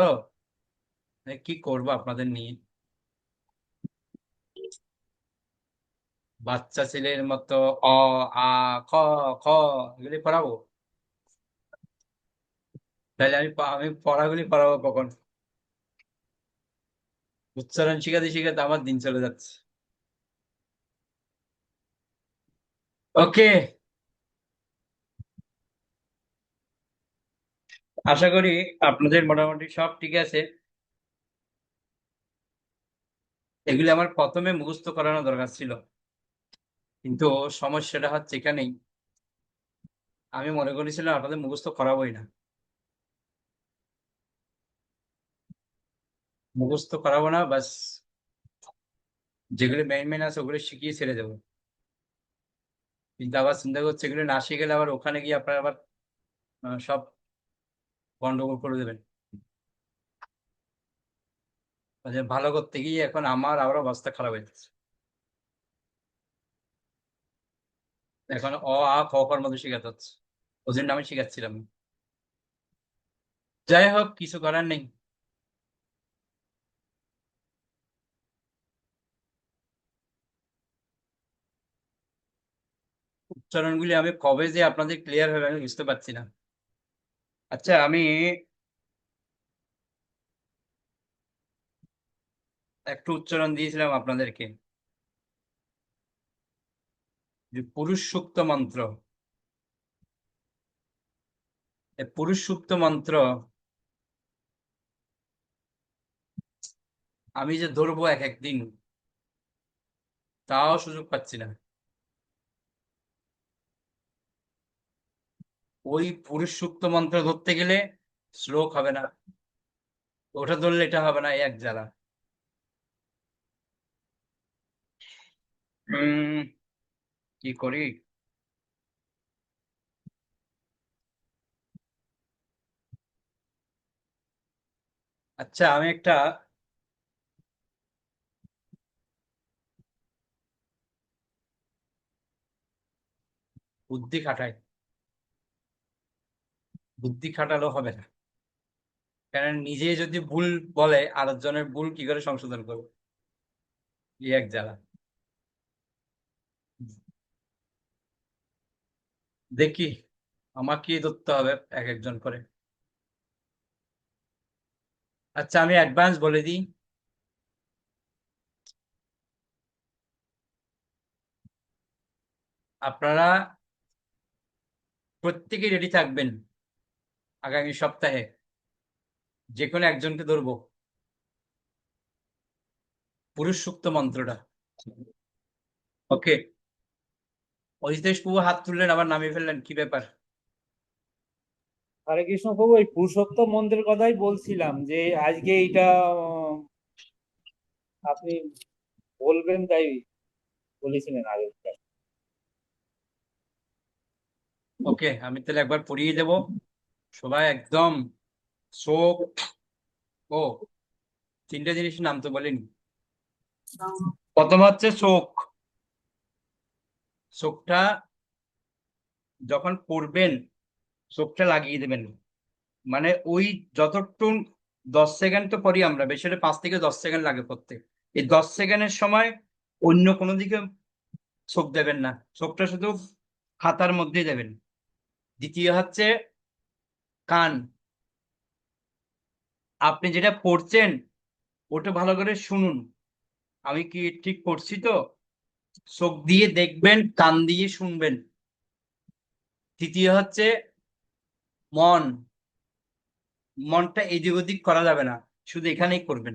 কি করবো আপনাদের নিয়ে? বাচ্চা ছেলের মতো অ, আ, খ, খ এগুলি পড়াবো? তাহলে আমি পড়াগুলি পড়াবো কখন? উচ্চারণ শিখাতে শিখাতে আমার দিন চলে যাচ্ছে। ওকে, আশা করি আপনাদের মোটামুটি সব ঠিক আছে। এগুলি আমার প্রথমে মুখস্থ করানো দরকার ছিল, কিন্তু সমস্যাটা হচ্ছে এখানেই। আমি মনে করেছিলাম আপনাদের মুখস্থ করাবোই না, মুখস্থ করাবো না, বাস যেগুলি মেইন মেইন আছে ওগুলো শিখিয়ে ছেড়ে দেবো। কিন্তু আবার চিন্তা করছে এগুলো না শিখে গেলে আবার ওখানে গিয়ে আপনারা আবার সব গন্ডগোল করে দেবেন। ভালো করতে গিয়ে এখন আমার আবার অবস্থা খারাপ হয়ে যাচ্ছে। এখন অ, আ, ক, খর মধ্যে শেখাতে হচ্ছে, ওই জন্য আমি শিখাচ্ছিলাম না। যাই হোক, কিছু করার নেই। উচ্চারণগুলি আমি কবে যে আপনাদের ক্লিয়ার হবে আমি বুঝতে পারছি না। আচ্ছা, আমি একটু উচ্চারণ দিয়েছিলাম আপনাদেরকে, যে পুরুষ সুক্ত মন্ত্র। এই পুরুষ সুক্ত মন্ত্র আমি যে ধরবো এক একদিন, তাও সুযোগ পাচ্ছি না। ওই পুরুষ সুক্ত মন্ত্র ধরতে গেলে শ্লোক হবে না, ওটা ধরলে এটা হবে না, এক জ্বালা। কি করি? আচ্ছা, আমি একটা বুদ্ধি খাটাই। বুদ্ধি খাটালেও হবে না, কারণ নিজে যদি ভুল বলে আরেকজনের ভুল কি করে সংশোধন করবে, এই এক জ্বালা। দেখি আমাকে ধরতে হবে এক একজন করে। আচ্ছা, আমি অ্যাডভান্স বলে দিই, আপনারা প্রত্যেকে রেডি থাকবেন। আগামী সপ্তাহে যে কোনো একজনকে ধরবো, পুরুষ সুক্ত মন্ত্রটা। ওকে। অজিতেশ প্রভু হাত তুললেন, আবার নামিয়ে ফেললেন, কি ব্যাপার? হরে কৃষ্ণ প্রভু, এই পুরুষোত্তম মন্ত্রের কথাই বলছিলাম যে আজকে এইটা আপনি বলবেন তাই বলেছিলেন আগে। ওকে, আমি তাহলে একবার পড়িয়ে দেব, সবাই একদম চোখ ও তিনটা জিনিস নাম তো বলিনি। প্রথম হচ্ছে চোখ। চোখটা যখন পড়বেন চোখটা লাগিয়ে দেবেন, মানে ওই যতটুকু 10 সেকেন্ড তো পড়ি আমরা, বেশি হলে 5 থেকে 10 সেকেন্ড লাগে পড়তে। এই 10 সেকেন্ডের সময় অন্য কোনো দিকে চোখ দেবেন না, চোখটা শুধু খাতার মধ্যে দেবেন। দ্বিতীয় হচ্ছে কান। আপনি যেটা পড়ছেন ওটা ভালো করে শুনুন, আমি কি ঠিক পড়ছি তো? চোখ দিয়ে দেখবেন, কান দিয়ে শুনবেন। তৃতীয় হচ্ছে মন। মনটা এদিক ওদিক করা যাবে না, শুধু এখানেই করবেন।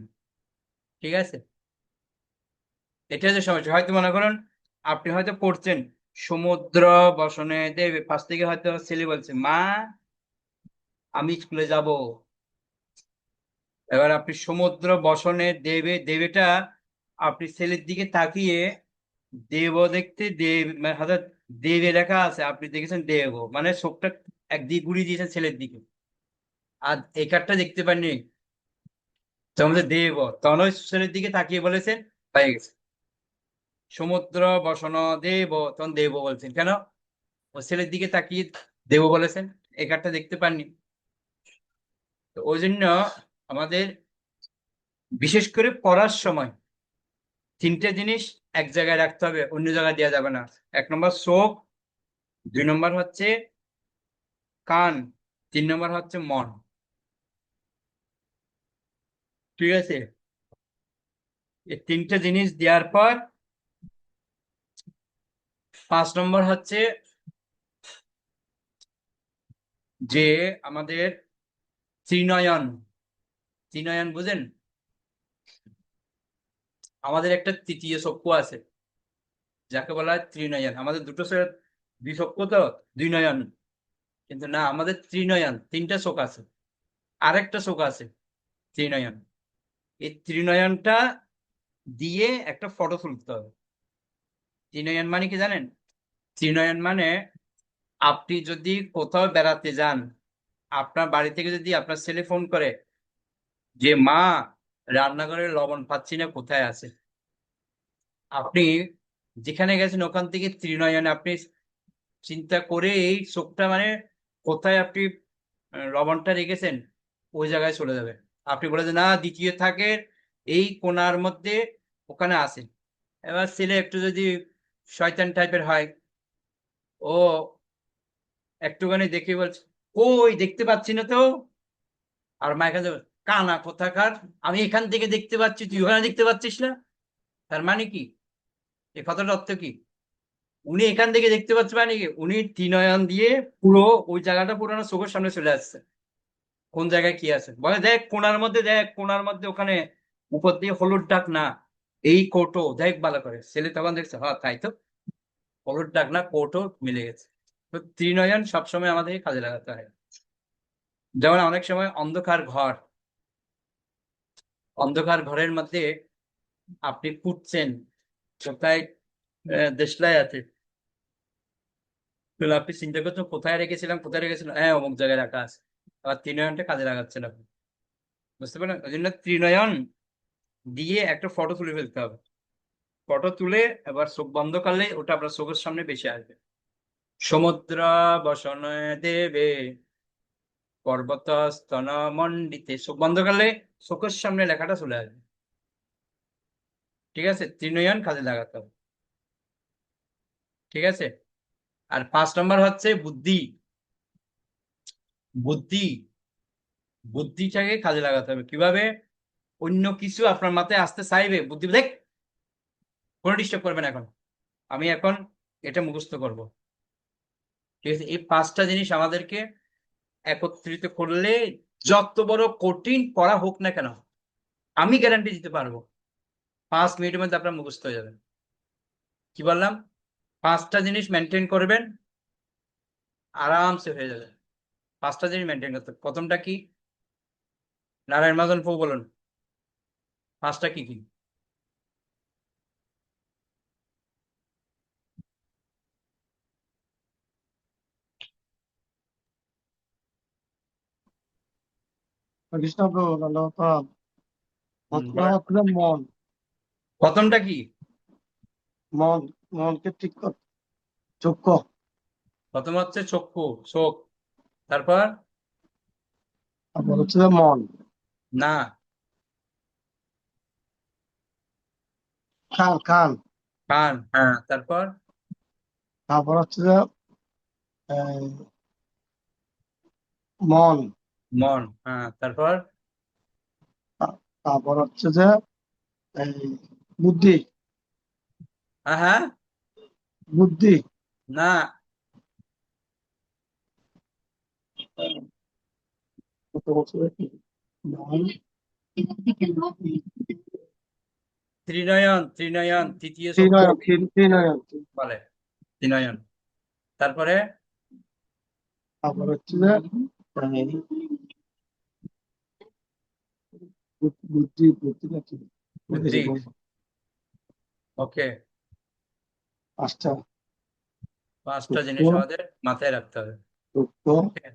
ঠিক আছে? এটা হচ্ছে সমস্যা। হয়তো মনে করুন আপনি হয়তো পড়ছেন সমুদ্র বসনে দেবে, পাশ থেকে হয়তো ছেলে বলছে মা আমি স্কুলে যাব। এবার আপনি সমুদ্র বসনে দেবে, দেবেটা আপনি ছেলের দিকে তাকিয়ে দেব দেখতে দেব মানে হয়তো দেবে লেখা আছে, আপনি দেখেছেন দেব, মানে চোখটা একদিকে ঘুরিয়ে দিয়েছেন ছেলের দিকে, আর এই কার্ডটা দেখতে পাননি, তখন বলছে দেব, তখন ওই ছেলের দিকে তাকিয়ে বলেছেন হয়ে গেছে। সমুদ্র বসন দেব, তখন দেব বলছেন কেন? ও ছেলের দিকে তাকিয়ে দেব বলেছেন, এই কার্ডটা দেখতে পাননি। তো ওই জন্য আমাদের বিশেষ করে পড়ার সময় তিনটে জিনিস এক জায়গায় রাখতে হবে, অন্য জায়গায় দেওয়া যাবে না। 1 নম্বর চোখ, 2 নম্বর হচ্ছে কান, 3 নম্বর হচ্ছে মন। ঠিক আছে? এই তিনটে জিনিস দেওয়ার পর 5 নম্বর হচ্ছে যে আমাদের ত্রিনয়ন। ত্রিনয়ন বুঝেন? আমাদের একটা তৃতীয় চক্ষু আছে যাকে বলা হয় ত্রিনয়ন। আমাদের দুটো দুই চক্ষু তো, 2 নয়ন, কিন্তু না, আমাদের ত্রিনয়ন, 3টা চোখ আছে, আরেকটা চোখ আছে ত্রিনয়ন। এই ত্রিনয়নটা দিয়ে একটা ফটো তুলতে হবে। ত্রিনয়ন মানে কি জানেন? ত্রিনয়ন মানে আপনি যদি কোথাও বেড়াতে যান, আপনার বাড়ি থেকে যদি আপনার ছেলে ফোন করে যে মা রান্নাঘরে লবণ পাচ্ছি না, কোথায় আছে, আপনি যেখানে গেছেন ওখান থেকে ত্রিনয়নে আপনি চিন্তা করে এই চোখটা মানে কোথায় আপনি লবণটা রেখেছেন ওই জায়গায় চলে যাবে। আপনি বলেছেন না দ্বিতীয় থাকে এই কোণার মধ্যে, ওখানে আছে। এবার ছেলে একটু যদি শয়তান টাইপের হয়, ও একটুখানি দেখে বলছে ওই দেখতে পাচ্ছি না তো, আর মা এখানে কানা কোথাকার, আমি এখান থেকে দেখতে পাচ্ছি, তুই ওখানে দেখতে পাচ্ছিস না। তার মানে কি? এই কথাটার অর্থ কি? উনি এখান থেকে দেখতে পাচ্ছে মানে কি, উনি ত্রিনয়ন দিয়ে পুরো ওই জায়গাটা পুরো চোখের সামনে চলে আসছে কোন জায়গায় কি আছে। বলে দেখ কোণার মধ্যে, দেখ কোণার মধ্যে ওখানে উপর দিয়ে হলুদ ডাক না, এই কোটো দেখ ভালো করে। ছেলে তখন দেখছে হ্যাঁ তাই তো, হলুদ ডাক না কোটো মিলে গেছে। তো ত্রিনয়ন সবসময় আমাদেরকে কাজে লাগাতে হয়। যেমন অনেক সময় অন্ধকার ঘর, অন্ধকার ঘরের মধ্যে আপনি খুঁজছেন কোথায় দেশলাই আছে, তাহলে আপনি চিন্তা করছেন কোথায় রেখেছিলাম, কোথায় রেখেছিলাম, হ্যাঁ অমুক জায়গায় রাখা আছে। আবার ত্রিনয়নটা কাজে লাগাচ্ছেন আপনি, বুঝতে পারলেন? ওই জন্য ত্রিনয়ন দিয়ে একটা ফটো তুলে ফেলতে হবে। ফটো তুলে এবার চোখ বন্ধ করলে ওটা আপনার চোখের সামনে বেশি আসবে। সমুদ্র বসনে দেবে পর্বত স্তন মণ্ডিতে, চোখ বন্ধ করলে চোখের সামনে লেখাটা চলে আসবে। ঠিক আছে? ত্রিনয়ন কাজে লাগাতে হবে। ঠিক আছে? আর 5 নম্বর হচ্ছে বুদ্ধি। বুদ্ধি, বুদ্ধিটাকে কাজে লাগাতে হবে। কিভাবে? অন্য কিছু আপনার মাথায় আসতে চাইবে, বুদ্ধি দেখ কোনো ডিস্টার্ব করবেন এখন, আমি এখন এটা মুখস্থ করব। ঠিক আছে? এই 5টা জিনিস আমাদেরকে একত্রিত করলে যত বড় কঠিন পড়া হোক না কেন, আমি গ্যারান্টি দিতে পারবো 5 মিনিটের মধ্যে আপনার মুখস্থ হয়ে যাবে। কি বললাম? 5টা জিনিস মেনটেন করবেন, আরামসে হয়ে যাবে। 5টা জিনিস মেনটেন করতে হবে। প্রথমটা কি? নারায়ণ মাধন প্রভু বলুন 5টা কি কি? কৃষ্ণ প্রভু ভালো তো। বলেন। হচ্ছে মন। প্রথমটা কি? মন, মনকে ঠিক কর, চক্ষু। প্রথম হচ্ছে চক্ষু, চোখ। তারপর? তারপর হচ্ছে যে মন, না, কান, কান। কান। হ্যাঁ, তারপর? তারপর হচ্ছে যে এই, মন, মন, হ্যাঁ, তারপর তারপর হচ্ছে যে এই বুদ্ধি, হ্যাঁ, বুদ্ধি, না, কত বছর কি? মন, ত্রিনয়ন, ত্রিনয়ন, তৃতীয় চক্ষু ত্রিনয়ন, ত্রিনয়ন, বলে, ত্রিনয়ন। তারপরে তারপর হচ্ছে যে এই বুদ্ধি, বুদ্ধি নাকি বুদ্ধি, ওকে, পাঁচটা, পাঁচটা জিনিস সূক্ষ্ম, আমাদের মাথায় রাখতে হবে। সূক্ষ্ম, Okay?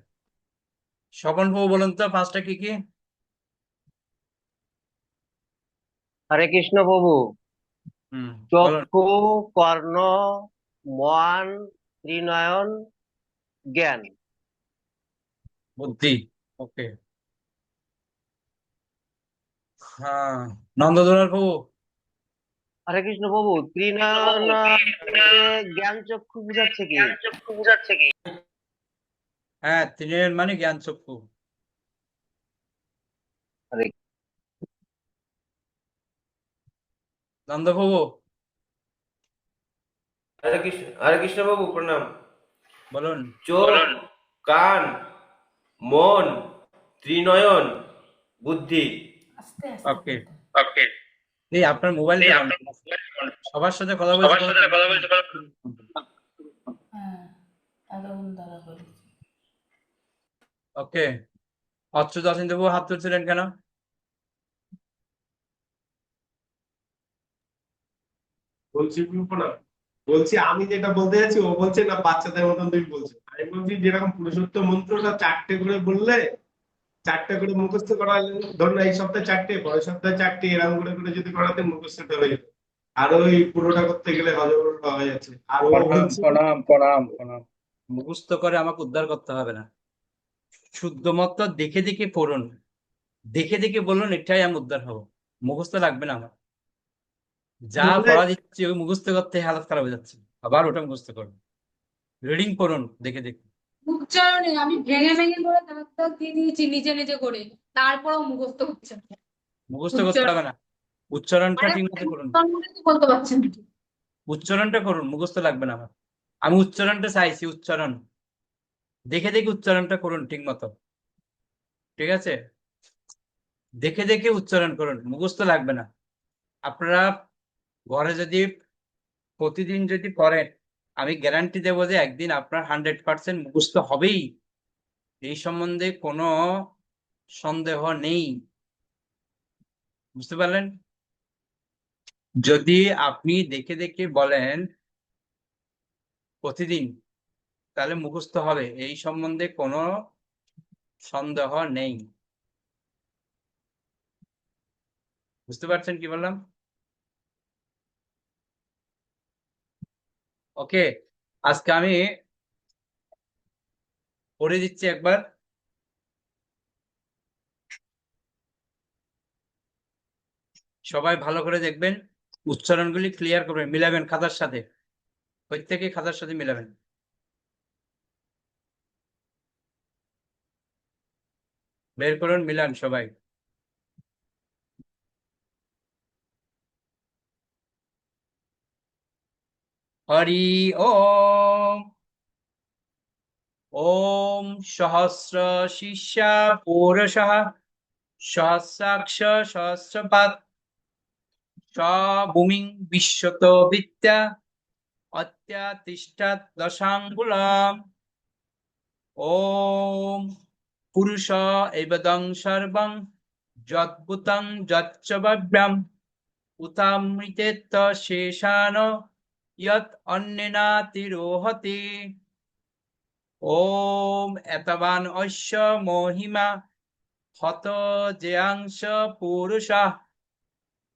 স্বপন বাবু বলুন তো পাঁচটা কি কি? হরে কৃষ্ণ প্রভু। বলুন। চক্ষু, কর্ণ, মন, ত্রিনয়ন, জ্ঞান। বুদ্ধি, ওকে, হ্যাঁ। নন্দদোলার বাবু, হরে কৃষ্ণ প্রভু, ত্রিনয়ন বলতে জ্ঞান চক্ষু বুঝাচ্ছে কি? হ্যাঁ, ত্রিনয়ন মানে জ্ঞান চক্ষু। হরে নন্দবাবু, হরে কৃষ্ণ বাবু প্রণাম। বলুন। চোখ, কান, মন, ত্রিনয়ন, বুদ্ধি। ওকে, এই আপনার মোবাইলটা সবার সাথে কথা বলছে, ওকে। অচ্যুত অচিন্ত্যবাবু হাত তুলছিলেন কেন? বলছি না, বলছি আমি যেটা বলতে যাচ্ছি ও বলছে না বাচ্চাদের মতন তুই বলছো। আমি বলছি যেরকম পুরুষোত্তম মন্ত্রটা 4টে করে বললে 4টে করে মুখস্থ করা, ধরুন এই সপ্তাহে 4টে, পরের সপ্তাহে 4টে, এরকম করে করে যদি করাতে মুখস্থটা হয়ে যেত। আর ওই পুরোটা করতে গেলে হজবরল হয়ে যাচ্ছে। আর ও প্রণাম, বলছে প্রণাম, প্রণাম, প্রণাম। মুখস্থ করে আমাকে উদ্ধার করতে হবে না, শুদ্ধ মত দেখে দেখে পড়ুন, দেখে দেখে বলুন, এটাই আমি উদ্ধার হবো। মুখস্থ লাগবে না আমার, যা বললে পড়া দিচ্ছি ওই মুখস্থ করতে হালত খারাপ হয়ে যাচ্ছে, আবার ওটা মুখস্থ করুন, রিডিং করুন দেখে দেখে। উচ্চারণে আমি ভেঙে ভেঙে করে দাঁত দাঁত দিয়ে দিয়েছি নিজে নিজে করে, তারপরেও মুখস্থ হচ্ছে না। মুখস্থ করতে উচ্চারণ হবে না, উচ্চারণটা মানে ঠিক মতো করুন, উচ্চারণগুলো তো বলতে পারছেন না। উচ্চারণটা করুন, মুখস্থ লাগবে না আমার। আমি উচ্চারণটা চাইছি, উচ্চারণ দেখে দেখে উচ্চারণটা করুন ঠিক মতো, ঠিক আছে? দেখে দেখে উচ্চারণ করুন, মুখস্থ লাগবে না। আপনারা ঘরে যদি প্রতিদিন যদি পড়েন, আমি গ্যারান্টি দেবো যে একদিন আপনার 100% মুখস্থ হবেই, এই সম্বন্ধে কোনো সন্দেহ নেই। বুঝতে পারলেন? যদি আপনি দেখে দেখে বলেন প্রতিদিন, তাহলে মুখস্থ হবে, এই সম্বন্ধে কোনো সন্দেহ নেই। বুঝতে পারছেন কি বললাম? ওকে, আজকে আমি পড়ে দিচ্ছি একবার, সবাই ভালো করে দেখবেন, উচ্চারণগুলি ক্লিয়ার করবেন, মিলাবেন খাতার সাথে, প্রত্যেকে খাতার সাথে মিলাবেন। বের করুন, মিলান সবাই। হরি ওম। ওম সহস্র শিষ্যা পৌরসঃ সহস্রাক্ষ সহস্রপাত ভূমিং বিশ্বত বিদ্যা অত্যাতিষ্ঠাত দশাঙ্গুলাম। ওম পুরুষ এবদং সর্বং যদ্ভূতং যচ্চ ভব্যম উতামৃতেত্ত শেষান ইয়ৎ অন্যেনাতিরোহতি। ওম এতবান অস্য মহিমা হত জেয়াংশ পুরুষঃ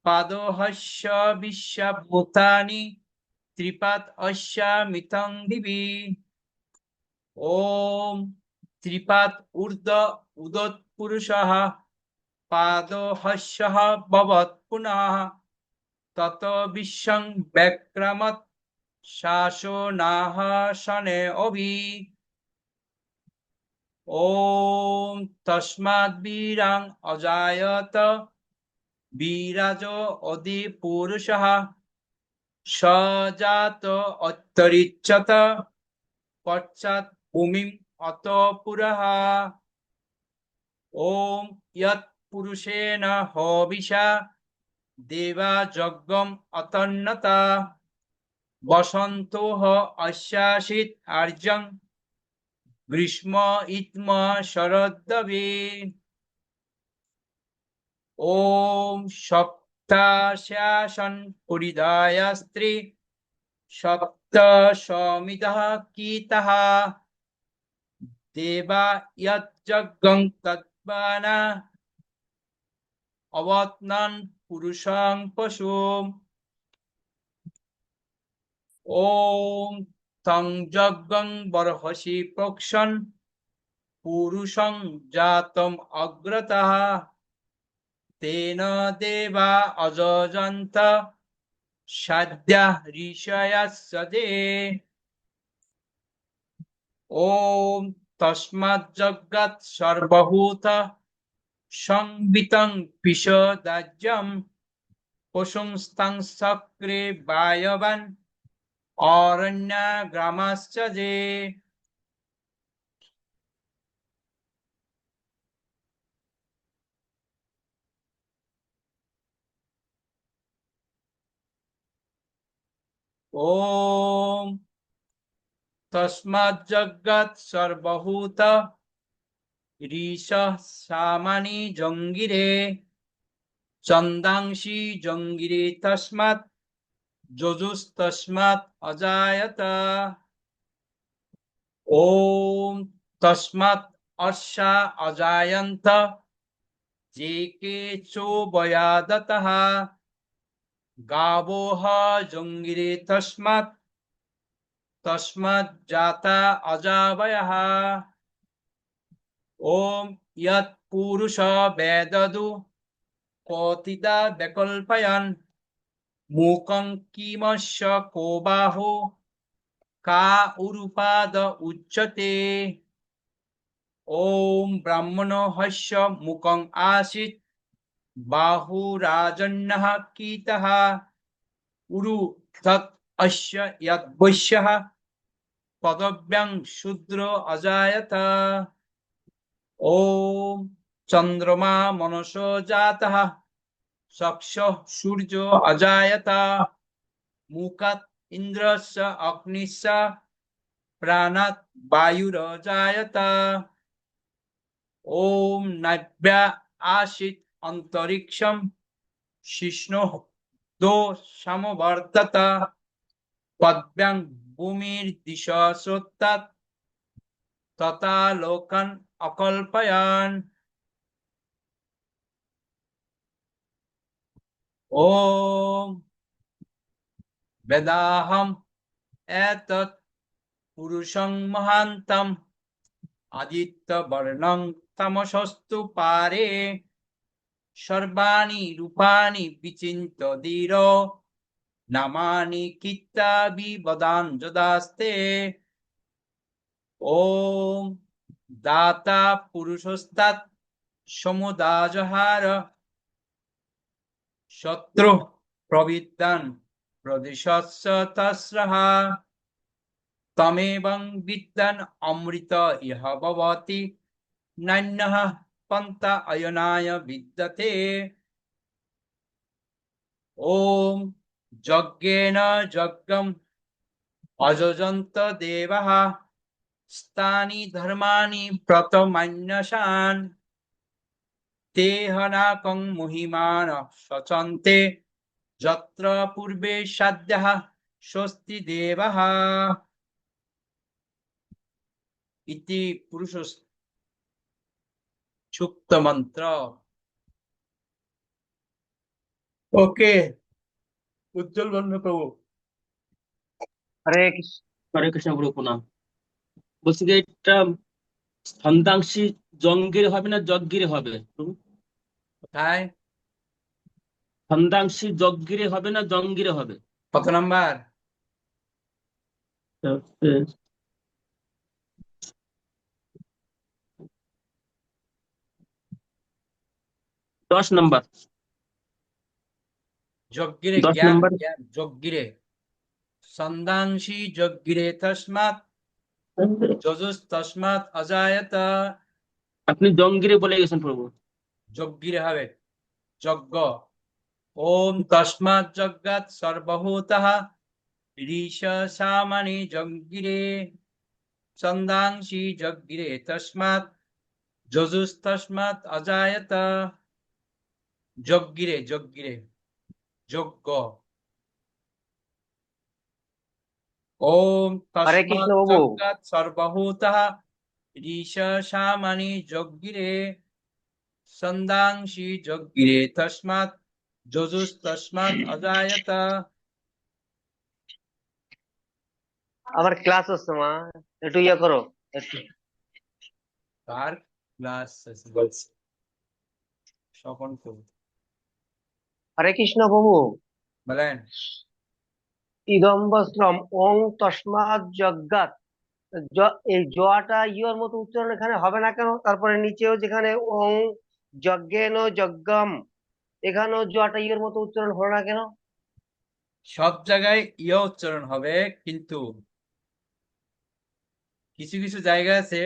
পাদোহস্য বিশ্বভূতানি ত্রিপাদ অস্যামিতং দিবি। ওম ত্রিপাদ ঊর্ধ্ব উদত পুরুষঃ পাদোহস্যঃ ভবৎ পুনঃ তত বিশ্বং ব্যাক্রমৎ শাসনাহ শনে অভি। ওম তস্মাৎ বীরাং অজায়ত বীরাজ অদি পুরুষঃ সজাত অত্যরিচ্যত পশ্চাৎ ভূমিম অত পুরঃ। ওম ইয়ৎ পুরুষেণ হবিষা দেবা যজ্ঞম অতন্নতা বসন্তোঃ অস্যাসিত আর্যং গ্রীষ্ম ইত্ম শরদ্দবে। ওম সপ্তাশ্যাসন পরিদায় স্ত্রী সপ্ত সমিতঃ কীতঃ দেবা যজ্ঞং তদ্বানা অবত্নান পুরুষং পশুম। ওম তং যজ্ঞং বর্হসি প্রক্ষণ পুরুষং জাতম অগ্রতঃ তেন দেবা অযজন্ত সাদ্যঃ ঋষয়স্যদে। ওম তস্মাজ্জগাৎ সর্বভূত সংবিতং পিশদাজ্যম পশুংস্তং চক্রে বায়বান অরণ্যগ্রামাশ্চ যে। ওম তস্মাজ্জগাৎ সর্বভূত ঋষঃ সামানি জঙ্গিরে চন্দাংশি জঙ্গিরে তস্মাৎ যজুস্তস্মাৎ অজায়ত। ওম তস্মাৎ অশ্বা অজায়ন্ত যে কেচো বয়াদতঃ গাবোঃ জঙ্গিরে তস্মাৎ তস্মাৎ জাতা অজাবয়ঃ। ওম ইয়ৎ পুরুষ বেদদু কতিদা বিকল্পয়ন মুকং কিমস্য কো বাহু কা উরুপাদ উচ্যতে। ওম ব্রাহ্মণো হস্য মুকং আসিত বাহুরাজন্যঃ কীতঃ উরু তৎ অস্য যৎ বৈশ্যঃ পদব্যাং শূদ্রো অজায়ত। ওম চন্দ্রমা মনসো জাতঃ চক্ষুঃ সূর্যো অজায়ত মুখাৎ ইন্দ্রস্য অগ্নিশ্চ প্রাণাৎ বায়ুরজায়ত। ওম নাভ্যা আসিত অন্তরিক্ষম শিষ্ণুঃ দো সমবর্তত পদ্ভ্যাং ভূমির্দিশাশ্রোতাৎ তথা লোকান অকল্পয়ান। ওম বেদাহম এতৎ পুরুষং মহান্তম আদিত্য বর্ণং তমসস্তু পারে সর্বাণি রূপাণি বিচিন্ত ধীর নামানি কিত্তাবি বদান যদাস্তে। ওম দাতা পুরুষস্তাৎ সমুদাজহার শত্রু প্রবিদ্যান প্রদিশস্য তস্রঃ তমেবং বিদ্যান অমৃত ইহ ভবতি নান্যঃ পন্থা অয়নায় বিদ্যতে। ওম যজ্ঞেন যজ্ঞম অযজন্ত দেবঃ স্তানি ধর্মাণি প্রতমন্যসান তে হনাকং মহিমানঃ সচন্তে যত্র পূর্বে সাধ্যঃ স্বস্তি দেবঃ। ইতি পুরুষ সুক্ত মন্ত্র। ওকে, উজ্জ্বল বর্ণ প্রভু। হরে কৃষ্ণ। হরে কৃষ্ণ গুরু প্রণাম। বলছি যে এটা ছন্দাংশী জঙ্গিরে হবে না যজ্ঞিরে হবে প্রভু? কোথায়? ছন্দাংশী যজ্ঞিরে হবে না জঙ্গিরে হবে? কত নাম্বার? 10 নম্বর যজ্ঞিরে 10 জ্ঞান নম্বর জ্ঞান যজ্ঞিরে সন্দাংশি যজ্ঞিরে তস্মাৎ যজুস্তস্মাৎ অজায়ত। আপনি জঙ্গিরে বলে গেছেন প্রভু। যজ্ঞিরে হবে যজ্ঞ। ওম তস্মাৎ যজ্ঞাৎ সর্বভূতঃ ঋষ সামানি যজ্ঞিরে সন্দাংশি যজ্ঞিরে তস্মাৎ যজুস্তস্মাৎ অজায়ত। যজ্ঞিরে যজ্ঞিরে যজ্ঞ। ওম হরে কৃষ্ণ তস্মাৎ বাবু। যজ্ঞাৎ সর্বভূতঃ ঋষ সামানি যজ্ঞিরে সন্দাংশি যজ্ঞিরে তস্মাৎ যজুস্তস্মাৎ অজায়ত। আমার ক্লাস হচ্ছে মা, একটু ইয়ে করো একটু। কার ক্লাস বলছে স্বপন করুন। হরে কৃষ্ণ প্রভু। বলেন। ইদম বস্ত্রম ওং তস্মাৎ যজ্ঞাৎ, এই জটা ইয়র মতো উচ্চারণ এখানে হবে না কেন? তারপরে নিচেও যেখানে ওং যজ্ঞেন যজ্ঞম, এখানেও জটা ইয়র মতো উচ্চারণ হলো না কেন? সব জায়গায় ইয় উচ্চারণ হবে, কিন্তু কিছু কিছু জায়গা আছে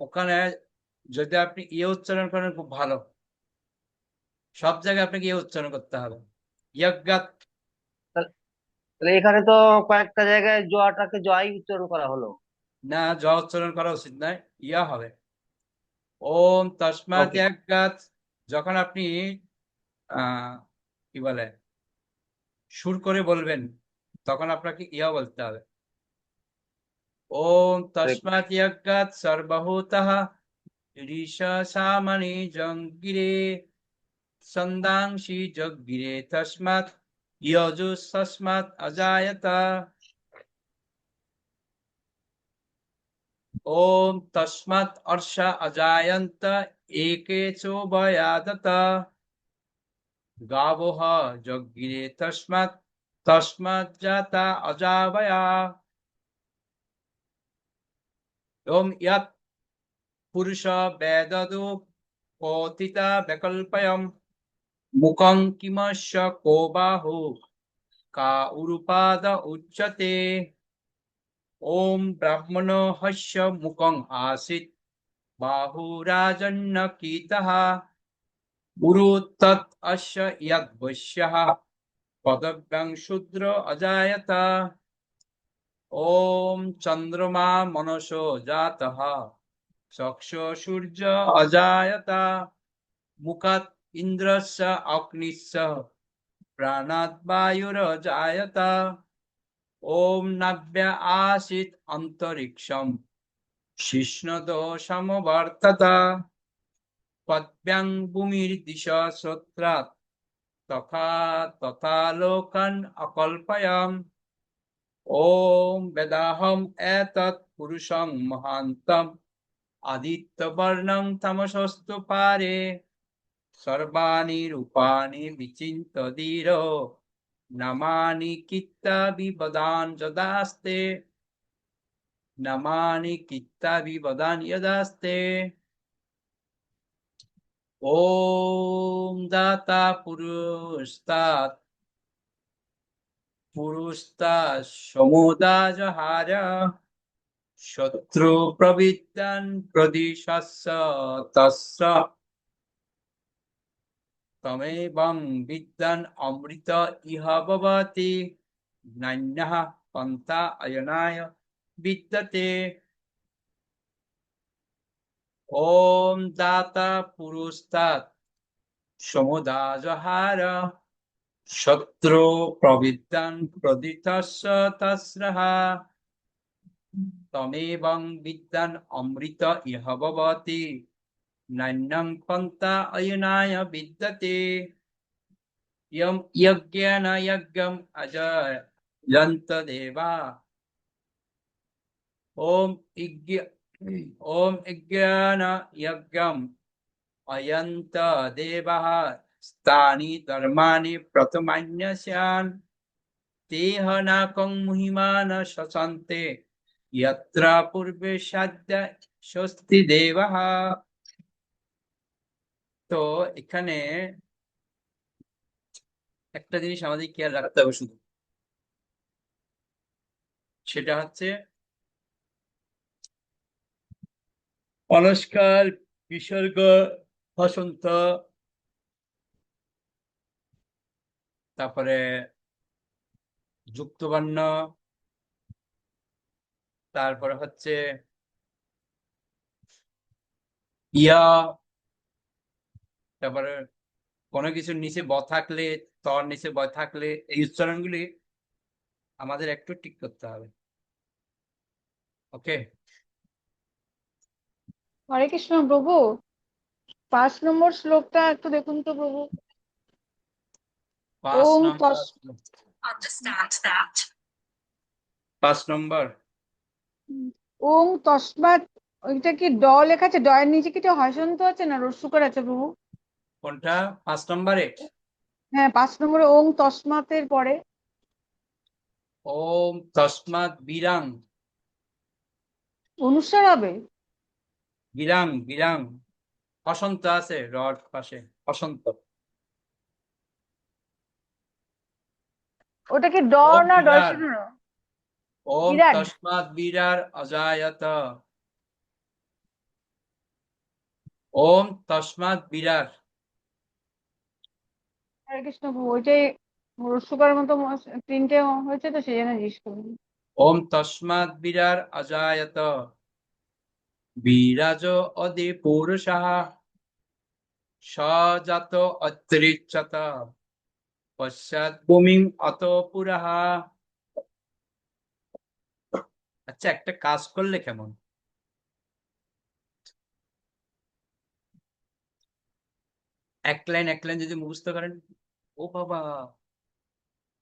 ওখানে যদি আপনি ইয়ে উচ্চারণ করেন খুব ভালো। সব জায়গায় আপনাকে ইয়ে উচ্চারণ করতে হবে। যজ্ঞাৎ তাহলে এখানে তো কয়েকটা জায়গায় জটাকে জয় উচ্চারণ করা হলো। না, জ উচ্চারণ করা উচিত নয়, ইয়া হবে। ওম তস্মাৎ ওকে। যজ্ঞাৎ যখন আপনি কি বলে সুর করে বলবেন তখন আপনাকে ইয়া বলতে হবে। ওম তস্মাৎ যজ্ঞাৎ সর্বভূতঃ ঋষ সামানি যজ্ঞিরে সন্দাংশি যজ্ঞিরে তস্মাৎ যজুস্তস্মাৎ অজায়ত। ओम तस्मात् अर्ष अजायन्त एके चोभयादत गावोः जज्ञिरे तस्मात् तस्मात् जाता अजावया। ओम यत् पुरुष वेददु कोथिता वैकल्पयम् मुखं किमस्य को बाहु का उरुपाद उच्यते। ओम ब्राह्मणो हस्य मुखं आसीत् बाहुराजन्न कीतः उरु तत् अस्य यद्वश्यः पदव्यं शूद्र अजायत। ओम चंद्रमा मनसो जातः चक्षु सूर्य अजायत मुखात् इन्द्रस्य अग्निस्य प्राणात् वायुरजायत। ओम नाभ्य आसीत् अंतरिक्षम् शिष्णदो समवर्तत पद्भ्यां भूमिर्दिशा श्रोत्रात् तथा तथा लोकान् अकल्पयाम्। ओम वेदाहम् एतत् पुरुषं महान्तम् आदित्यवर्णं तमसस्तु पारे सर्वाणि रूपाणि विचिन्त्य धीरो नमानि कित्ताभिवदान् यदास्ते नमानि कित्ताभिवदान् यदास्ते। ओम दाता पुरुस्तात् पुरुस्तात् समुदाजहार शत्रु प्रविद्यान् प्रदिशस्य तस्य तमेवं विद्यान् अमृत इह भवति नान्यः पन्था अयनाय विद्यते। ओम दाता पुरुस्तात् समुदाजहार शत्रु प्रविद्यान् प्रदिशस्य तस्रः तमेवं विद्यान् अमृत इह भवति नान्यं पन्था अयनाय विद्यते। यं यज्ञेन यज्ञम् अजयन्त देवा ओम यज्ञेन यज्ञम् अयन्त देवः स्थानि धर्माणि प्रथमन्यस्यान् तेह नाकं मुहिमान शशन्ते यत्र पूर्वे साध्य स्वस्ति देवः। তো এখানে একটা জিনিস আমাদের খেয়াল রাখতে হবে শুধু, সেটা হচ্ছে অলস্কার, বিসর্গ, হসন্ত, তারপরে যুক্তবর্ণ, তারপরে হচ্ছে ইয়া, তারপরে কোনো কিছুর নিচে ব থাকলে, তর নিচে ব থাকলে এই উচ্চারণগুলি আমাদের একটু ঠিক করতে হবে। ওকে, হরে কৃষ্ণ প্রভু, 5 নম্বর শ্লোকটা একটু দেখুন তো প্রভু। 5 ওং নম্বর তস 5 নম্বর ওং তস্মাৎ, ওইটা কি ড লেখা আছে? ড এর নিচে কি এটা হসন্ত আছে না রস্যকার আছে প্রভু? কোনটা 5 নম্বরে? হ্যাঁ, 5 নম্বরে ওং তস্মাতের পরে ওম তস্মাৎ বিরাং, অনুসার হবে। বিরাং বিরাং, হসন্ত আছে রড পাশে, হসন্ত। ওটা কি ড ওম না বিরার, ডর্ষণ? ওম বিরাট। তস্মাৎ বিরার অজায়ত, ওম তস্মাৎ বিরার। হরে কৃষ্ণ প্রভু, ওইটাই রস্যকার মতো তিনটে হয়েছে তো সেই জন্য জিজ্ঞেস করলাম। ওম তস্মাৎ বিরার অজায়ত, বিরাজ অদি পুরুষাঃ, সজাত অত্রিচ্যত, পশ্চাৎ ভূমিং অত পুরঃ। আচ্ছা, একটা কাজ করলে কেমন, এক লাইন যদি মুখস্থ করেন, ও বাবা,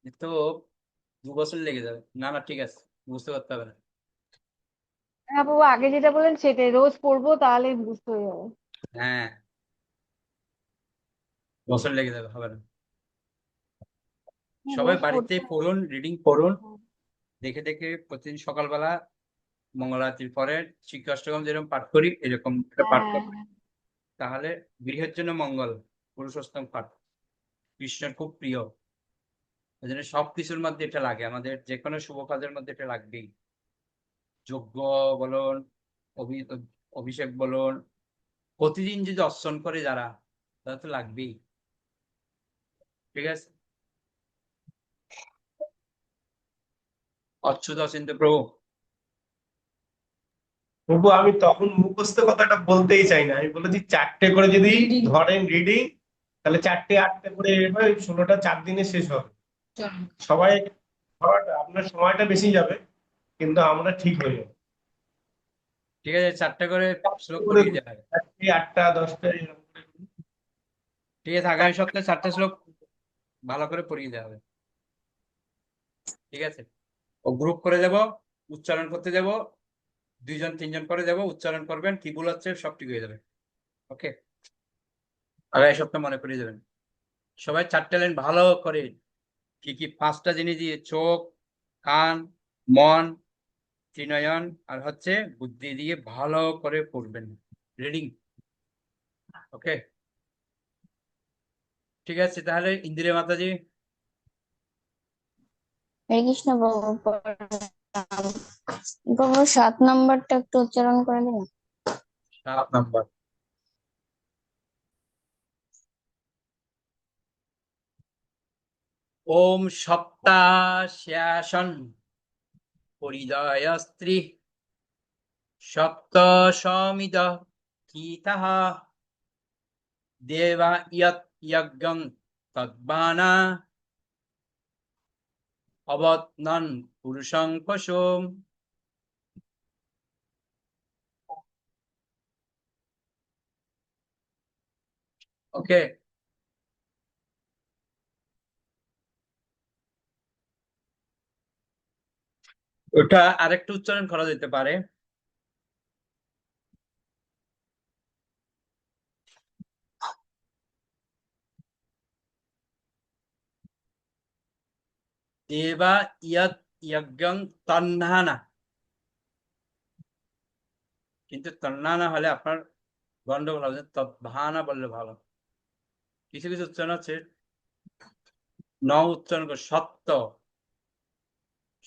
এ তো 2 বছর লেগে যাবে। না না, ঠিক আছে, মুখস্থ করতে হবে না। হ্যাঁ প্রভু, আগে যেটা বলেন সেটাই রোজ পড়বো, তাহলে বুঝতে হয়ে যাবে। হ্যাঁ, বছর লেগে যাবে, হবে না। হ্যাঁ, সবাই রোজ বাড়িতে পড়তে পড়ুন, রিডিং পড়ুন, হবে। দেখে দেখে প্রতিদিন সকালবেলা মঙ্গলারতির পরে শ্রীকৃষ্ণগম যেরকম পাঠ করি এরকম একটা পাঠ হ্যাঁ করবেন, তাহলে গৃহের জন্য মঙ্গল। পুরুষোত্তম পাঠ কৃষ্ণের খুব প্রিয়, ওই জন্য সবকিছুর মধ্যে এটা লাগে, আমাদের যে কোনো শুভ কাজের মধ্যে এটা লাগবেই। যজ্ঞ বলুন, অভিষেক বলুন, প্রতিদিন যদি অর্চন করে যারা, তারা তো লাগবেই। ঠিক আছে, অচ্যুত অচিন্ত প্রভু। প্রভু আমি তখন মুখস্থ কথাটা বলতেই চাই না, আমি বলেছি 4টে করে যদি ধরেন রিডিং, তাহলে 4টে 8টে করে এভাবে 16টা 4 দিনে শেষ হবে। সবাই আপনার সময়টা বেশি যাবে, কিন্তু আমরা ঠিক হয়ে যাবো। ঠিক আছে, 4টা করে 4টে শ্লোক করে করিয়ে দেওয়া হবে। 4টে 8টা 10টা এরকম করে। ঠিক আছে, আগামী সপ্তাহে 4টা শ্লোক ভালো করে পড়িয়ে দেওয়া হবে। ঠিক আছে, ও গ্রুপ করে দেব, উচ্চারণ করতে যাব, 2জন 3জন করে দেব, উচ্চারণ করবেন, কি ভুল হচ্ছে সব ঠিক হয়ে যাবে। ওকে, আগামী সপ্তাহে মনে করিয়ে দেবেন। সবাই 4টে লাইন ভালো করে, কি কি 5টা জিনিস দিয়ে, চোখ, কান, মন, ত্রিনয়ন আর হচ্ছে বুদ্ধি দিয়ে ভালো করে পড়বেন, রিডিং। ওকে, ঠিক আছে, তাহলে ইন্দিরা মাতাজি। হরে কৃষ্ণ প্রভু, প্রণাম। প্রভু 7 নম্বরটা একটু উচ্চারণ করে দিন। 7 নম্বর, ওম সপ্তাশ্যাসন পরিদয় স্ত্রী, সপ্ত সমিদ গীতাঃ, দেবা ইয়ৎ যজ্ঞং তদ্বানা, অবত্নন পুরুষং পশুম। ওকে, ওটা আরেকটু উচ্চারণ করা যেতে পারে, দেবা ইয়ৎ যজ্ঞং তন্নানা, কিন্তু তন্নানা হলে আপনার গন্ডগোল হবে, তদ্ভানা বললে ভালো। কিছু কিছু উচ্চারণ আছে ন উচ্চারণ করে সত্য,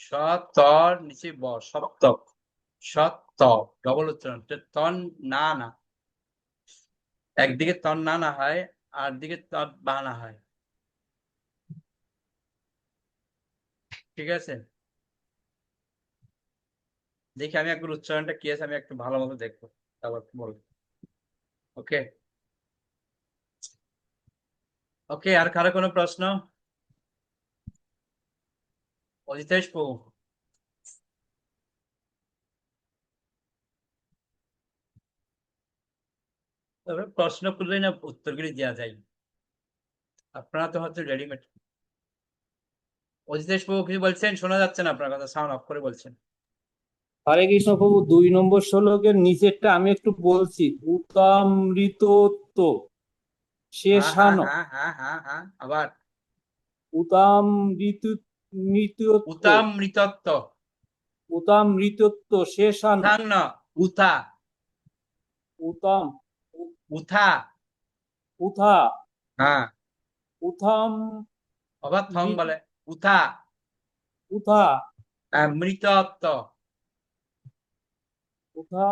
সতর নিচে ব, সপ্তক, সত্য ডবল উচ্চারণ, তন না না, একদিকে তন না না হয় আর দিকে তন বা না হয়, ঠিক আছে। দেখি আমি একবার উচ্চারণটা কি আছে আমি একটু ভালো মতো দেখবো, তারপর বলবো। ওকে ওকে, আর কারো কোনো প্রশ্ন? অজিতেশ প্রভু, তবে প্রশ্ন করলেই না উত্তরগুলি দেওয়া যায়, আপনারা তো হচ্ছে রেডিমেড। অজিতেশ প্রভু কিছু বলছেন, শোনা যাচ্ছে না আপনার কথা, সাউন্ড অফ করে বলছেন। হরে কৃষ্ণ প্রভু, 2 নম্বর শ্লোকের নিচেরটা আমি একটু বলছি। উতামৃতত্ব হ্যাঁ হ্যাঁ শেষানো, হ্যাঁ হ্যাঁ হ্যাঁ হ্যাঁ, আবার উতামৃতত্ব উতামৃতত্ব, উতামৃতত্ব শেষানো, উথাং না, উথা, উতাম উথা, উথা হ্যাঁ উথাম আবার থং বলে, উথা, উথা মৃতত্ব, উথা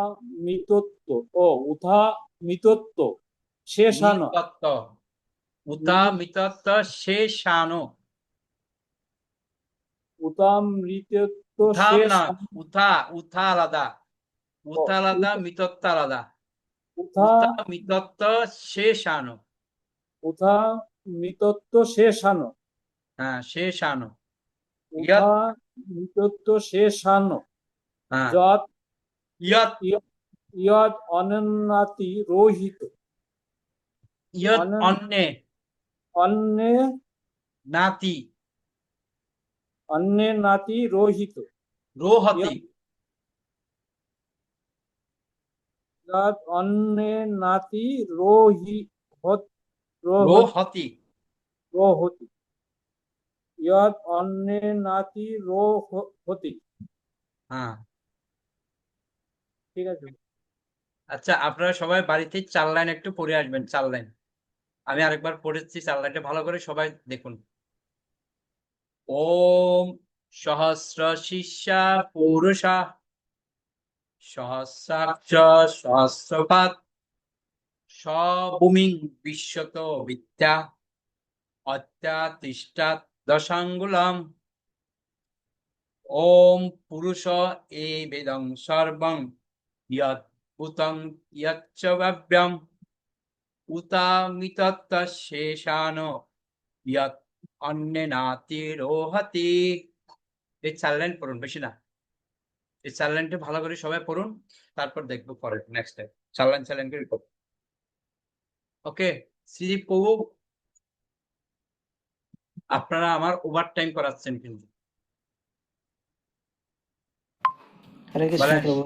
মিতত্ব, উথা মিতত্ব শেষানো, মিতত্ব, উতা মিতত্ব শেষানো, উতামৃতত্ব উথাম না, শেষানো, উথা, উথা আলাদা, উথা আলাদা, মিতত্ব আলাদা, উথা উথা মিতত্ব শেষানো, উথা মিতত্ব শেষানো, হ্যাঁ শেষানো, ইয়ত, উথা মিতত্ব শেষানো, হ্যাঁ যৎ ইয়ত, ইয়ৎ অনন্যাতি রোহিত, ইয়ত অনন অন্যে, অন্যে নাতি, অন্যে নাতি রোহিত, রোহতি, যৎ অন্যে নাতি রোহিত রোহতি, রোহতি, যৎ অন্যে নাতি রোহতি। হ্যাঁ। ঠিক আছে। আচ্ছা, আপনারা সবাই বাড়িতে 4 লাইন একটু পড়ে আসবেন, 4 লাইন আমি আরেকবার পড়েছি, 4 লাইনটা ভালো করে সবাই দেখুন। ওম সহস্র শিষ্যা পুরুষা সহস্রাক্ষ সহস্রপাত সভূমিং বিশ্বত বিদ্যা অত্যাতিষ্ঠাত দশাঙ্গুলম ওম পুরুষ এ বেদং সর্বং ইয়ৎ ভূতং ইয়চ্চ ব্যব্যম উতামিতত্ত শেষানো ইয়ৎ অন্যেনাতি রোহতি। এই 4 লাইন পড়ুন, বেশি না, এই 4 লাইনটা ভালো করে সবাই পড়ুন, তারপর দেখবো পরে নেক্সট টাইম 4 লাইন 4 লাইন করে পড়ুন। ওকে শ্রীদীপ প্রভু, আপনারা আমার ওভার টাইম করাচ্ছেন কিন্তু। হরে কৃষ্ণ বলেন। প্রভু,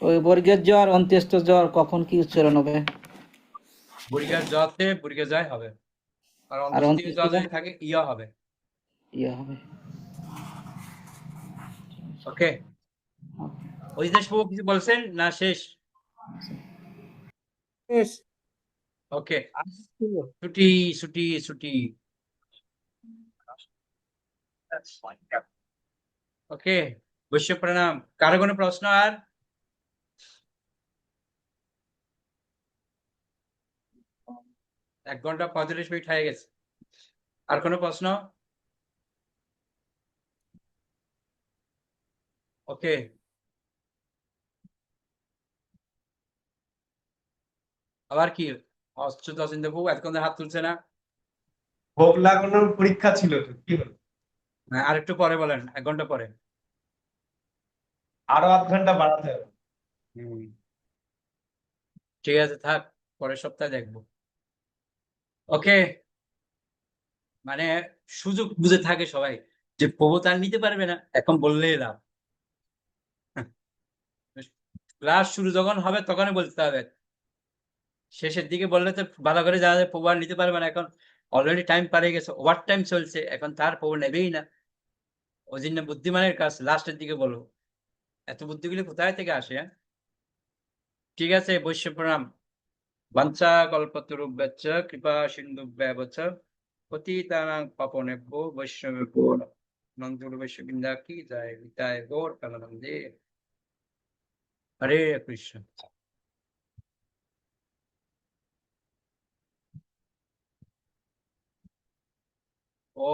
ওই বর্গের জ্বর অন্ত্যেষ্ট জ্বর কখন কি উচ্চারণ হবে? বুড়িগার জতে বুড়িগা জয় হবে, আর আর অন্ত্যেষ্টির জ অন্ত্যেষ্ট যদি থাকে ইয়া হবে। ইয়ে হবে। ওকে, অজিতেশ প্রভু কিছু বলছেন না শেষ? শেষ। ওকে, আসছিল। ছুটি ছুটি ছুটি। ওকে, বৈশ্য প্রণাম। কারো কোনো প্রশ্ন? আর 1 ঘন্টা 45 মিনিট হয়ে গেছে, আর কোনো প্রশ্ন? ওকে, আবার কি অচ্যুত অচিন্ত্য প্রভু এতক্ষণ ধরে হাত তুলছে না? ভোগ লাগানোর পরীক্ষা ছিল তো, কি হলো? হ্যাঁ, আর একটু পরে বলেন, 1 ঘন্টা পরে। আরো 1/2 ঘন্টা বাড়াতে হবে। ঠিক আছে, থাক, পরের সপ্তাহে দেখবো। ওকে, মানে সুযোগ বুঝে থাকে সবাই যে প্রভু তার নিতে পারবে না, এখন বললেই লাভ। ক্লাস শুরু যখন হবে তখনই বলতে হবে, শেষের দিকে বললে তো ভালো করে জানা যায় প্রভু আর নিতে পারবে না, এখন অলরেডি টাইম পারে গেছে, ওভার টাইম চলছে, এখন তার প্রভু নেবেই না। ওই জন্য বুদ্ধিমানের কাজ লাস্টের দিকে বলবো, এত বুদ্ধিগুলি কোথায় থেকে আসে? ঠিক আছে, বৈশ্য প্রণাম। বাঞ্ছা কল্পতরুভ্যশ্চ কৃপা সিন্ধুভ্যেব চ পতিতানাং পাবনেভ্যো বৈষ্ণবেভ্যো নমো বৈষ্ণববৃন্দা কি জয় নিতাই গৌর প্রেমানন্দে হরে কৃষ্ণ। ও